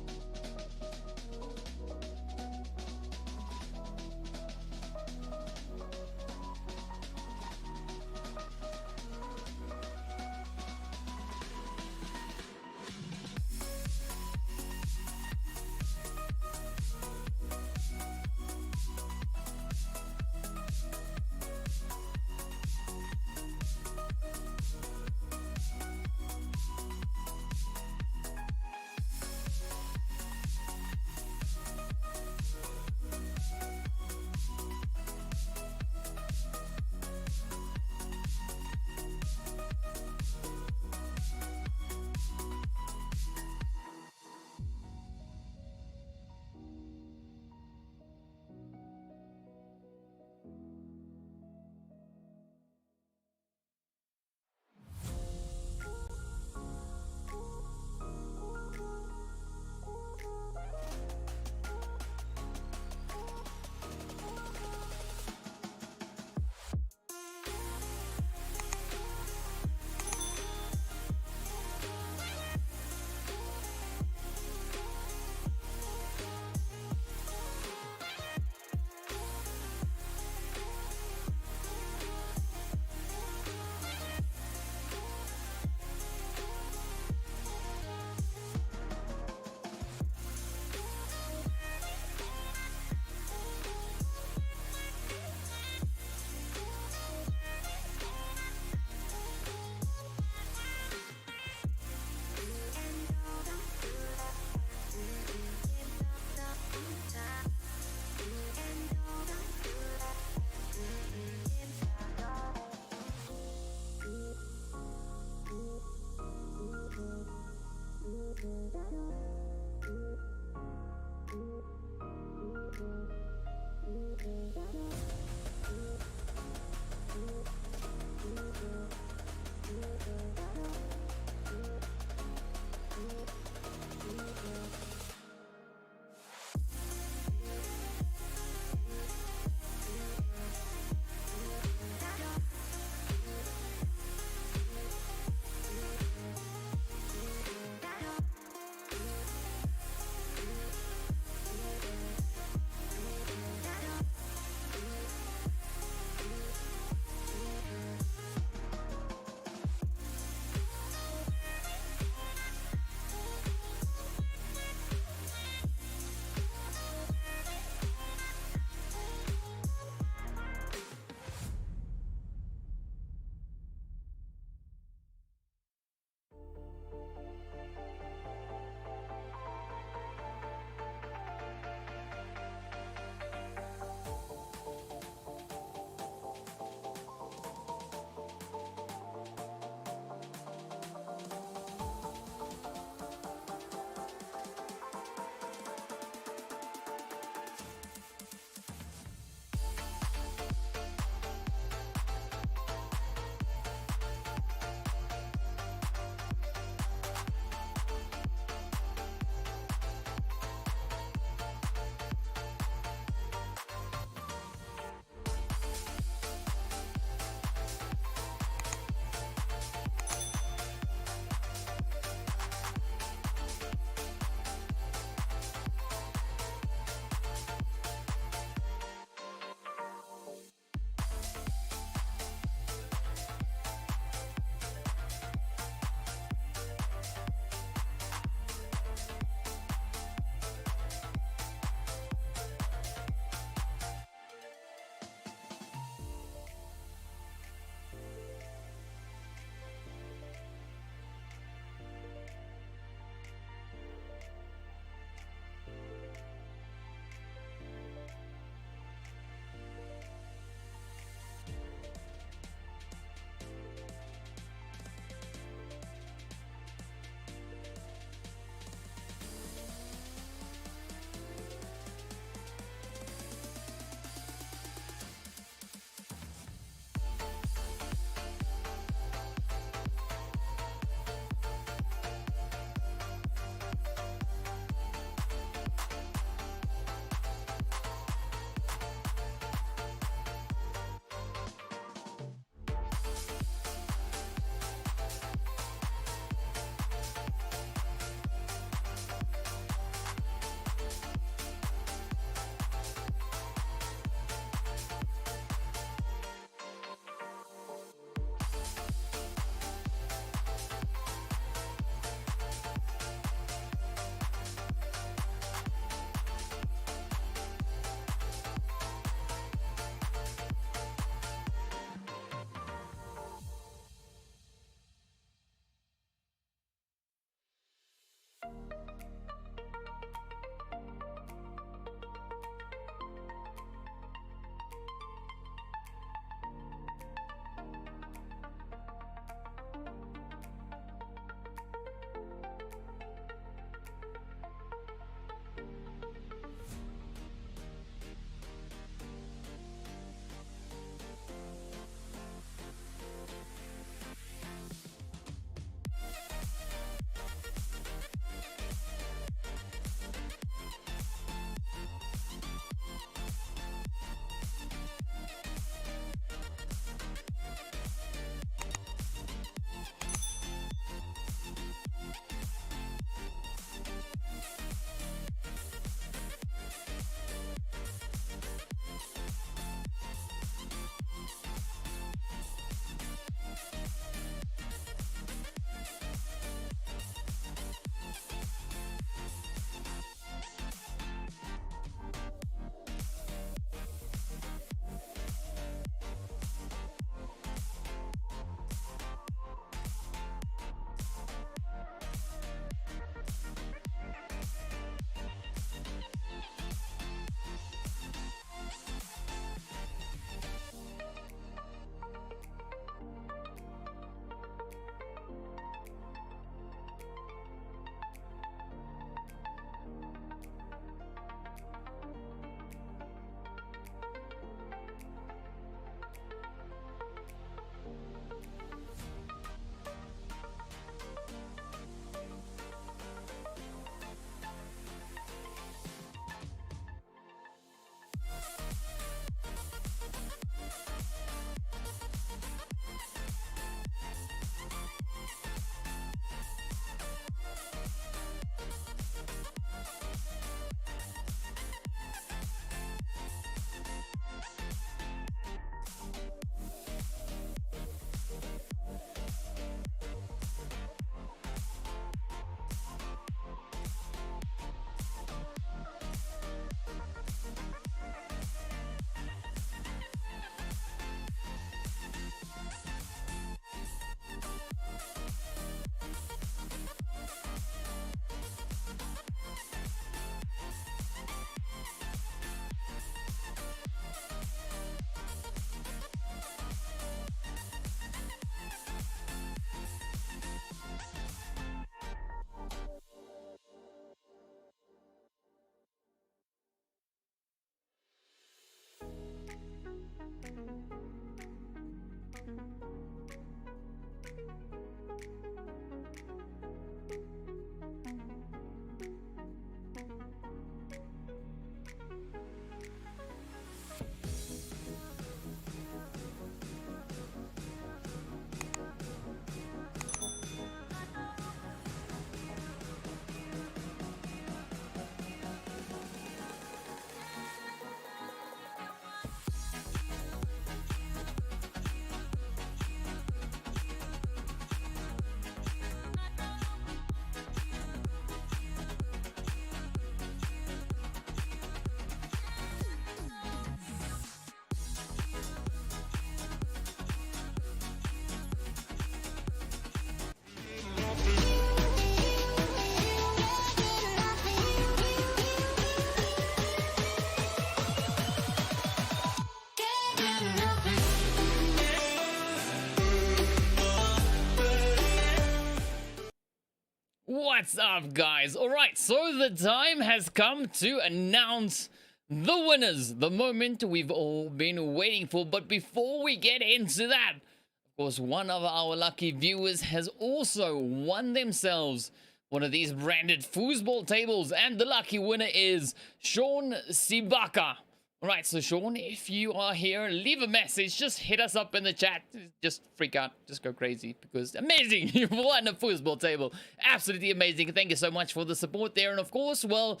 What's up, guys? Alright, so the time has come to announce the winners, the moment we've all been waiting for. But before we get into that, of course, one of our lucky viewers has also won themselves one of these branded foosball tables, and the lucky winner is Sean Sibaka. Alright, so Sean, if you are here, leave a message, just hit us up in the chat, just freak out, just go crazy, because amazing, you've won a foosball table, absolutely amazing. Thank you so much for the support there, and of course, well,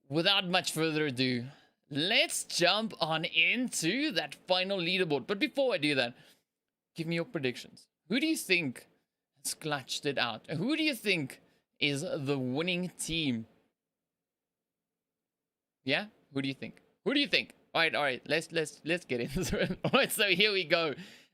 without much further ado, let's jump on into that final leaderboard. But before I do that, give me your predictions. Who do you think has clutched it out? Who do you think is the winning team? Yeah, who do you think? Who do you think? All right, let's get into it. All right, so here we go.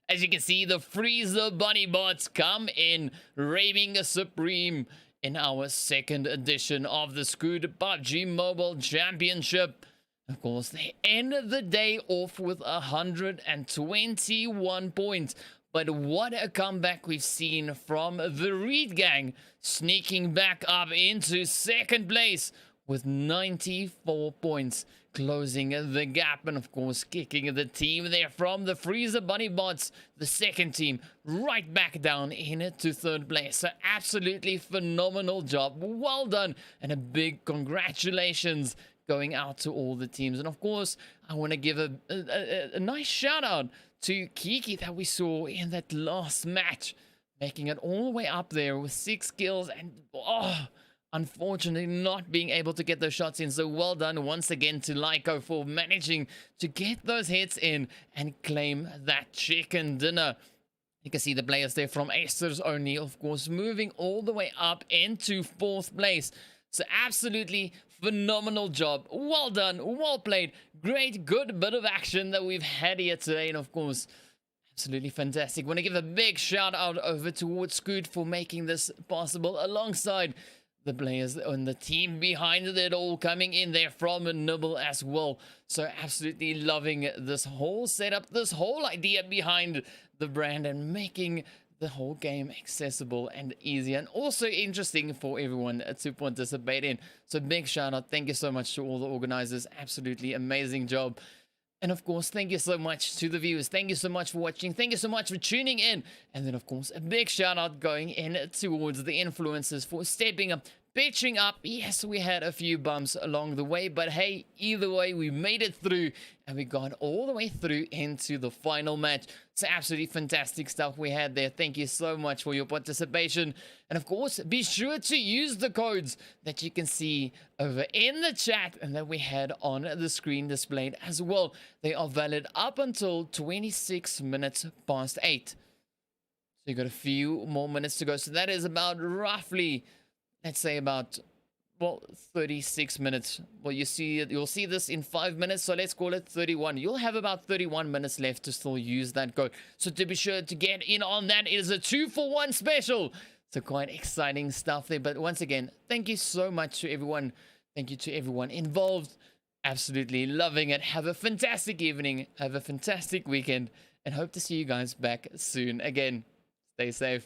As you can see, the Freezer Bunny Bots come in, reigning supreme in our second edition of the Scoot PUBG Mobile Championship. Of course, they end the day off with 121 points. But what a comeback we've seen from the Reed Gang, sneaking back up into second place with 94 points, closing the gap, and of course kicking the team there from the Freezer Bunny Bots, the second team, right back down into third place. So absolutely phenomenal job, well done, and a big congratulations going out to all the teams. And of course, I want to give a nice shout out to Kiki that we saw in that last match, making it all the way up there with 6 kills, and unfortunately not being able to get those shots in. So well done once again to Lyco for managing to get those hits in and claim that chicken dinner. You can see the players there from Acer's only, of course, moving all the way up into 4th place. So absolutely phenomenal job. Well done, well played. Great, good bit of action that we've had here today. And of course, absolutely fantastic. Want to give a big shout out over towards Scoot for making this possible, alongside the players and the team behind it all coming in there from NiBBLE as well. So absolutely loving this whole setup, this whole idea behind the brand, and making the whole game accessible and easy, and also interesting for everyone to participate in. So big shout out, thank you so much to all the organizers, absolutely amazing job. And of course, thank you so much to the viewers. Thank you so much for watching. Thank you so much for tuning in. And then, of course, a big shout out going in towards the influencers for stepping up, pitching up. Yes, we had a few bumps along the way, but hey, either way, we made it through, and we got all the way through into the final match. So absolutely fantastic stuff we had there. Thank you so much for your participation. And of course, be sure to use the codes that you can see over in the chat and that we had on the screen displayed as well. They are valid up until 26 minutes past 8. So you got a few more minutes to go. So that is about roughly, let's say about, well, 36 minutes. Well, you'll see this in 5 minutes, so let's call it 31. You'll have about 31 minutes left to still use that code. So to be sure to get in on that, it is a 2-for-1 special. So quite exciting stuff there. But once again, thank you so much to everyone. Thank you to everyone involved. Absolutely loving it. Have a fantastic evening. Have a fantastic weekend. And hope to see you guys back soon. Again, stay safe.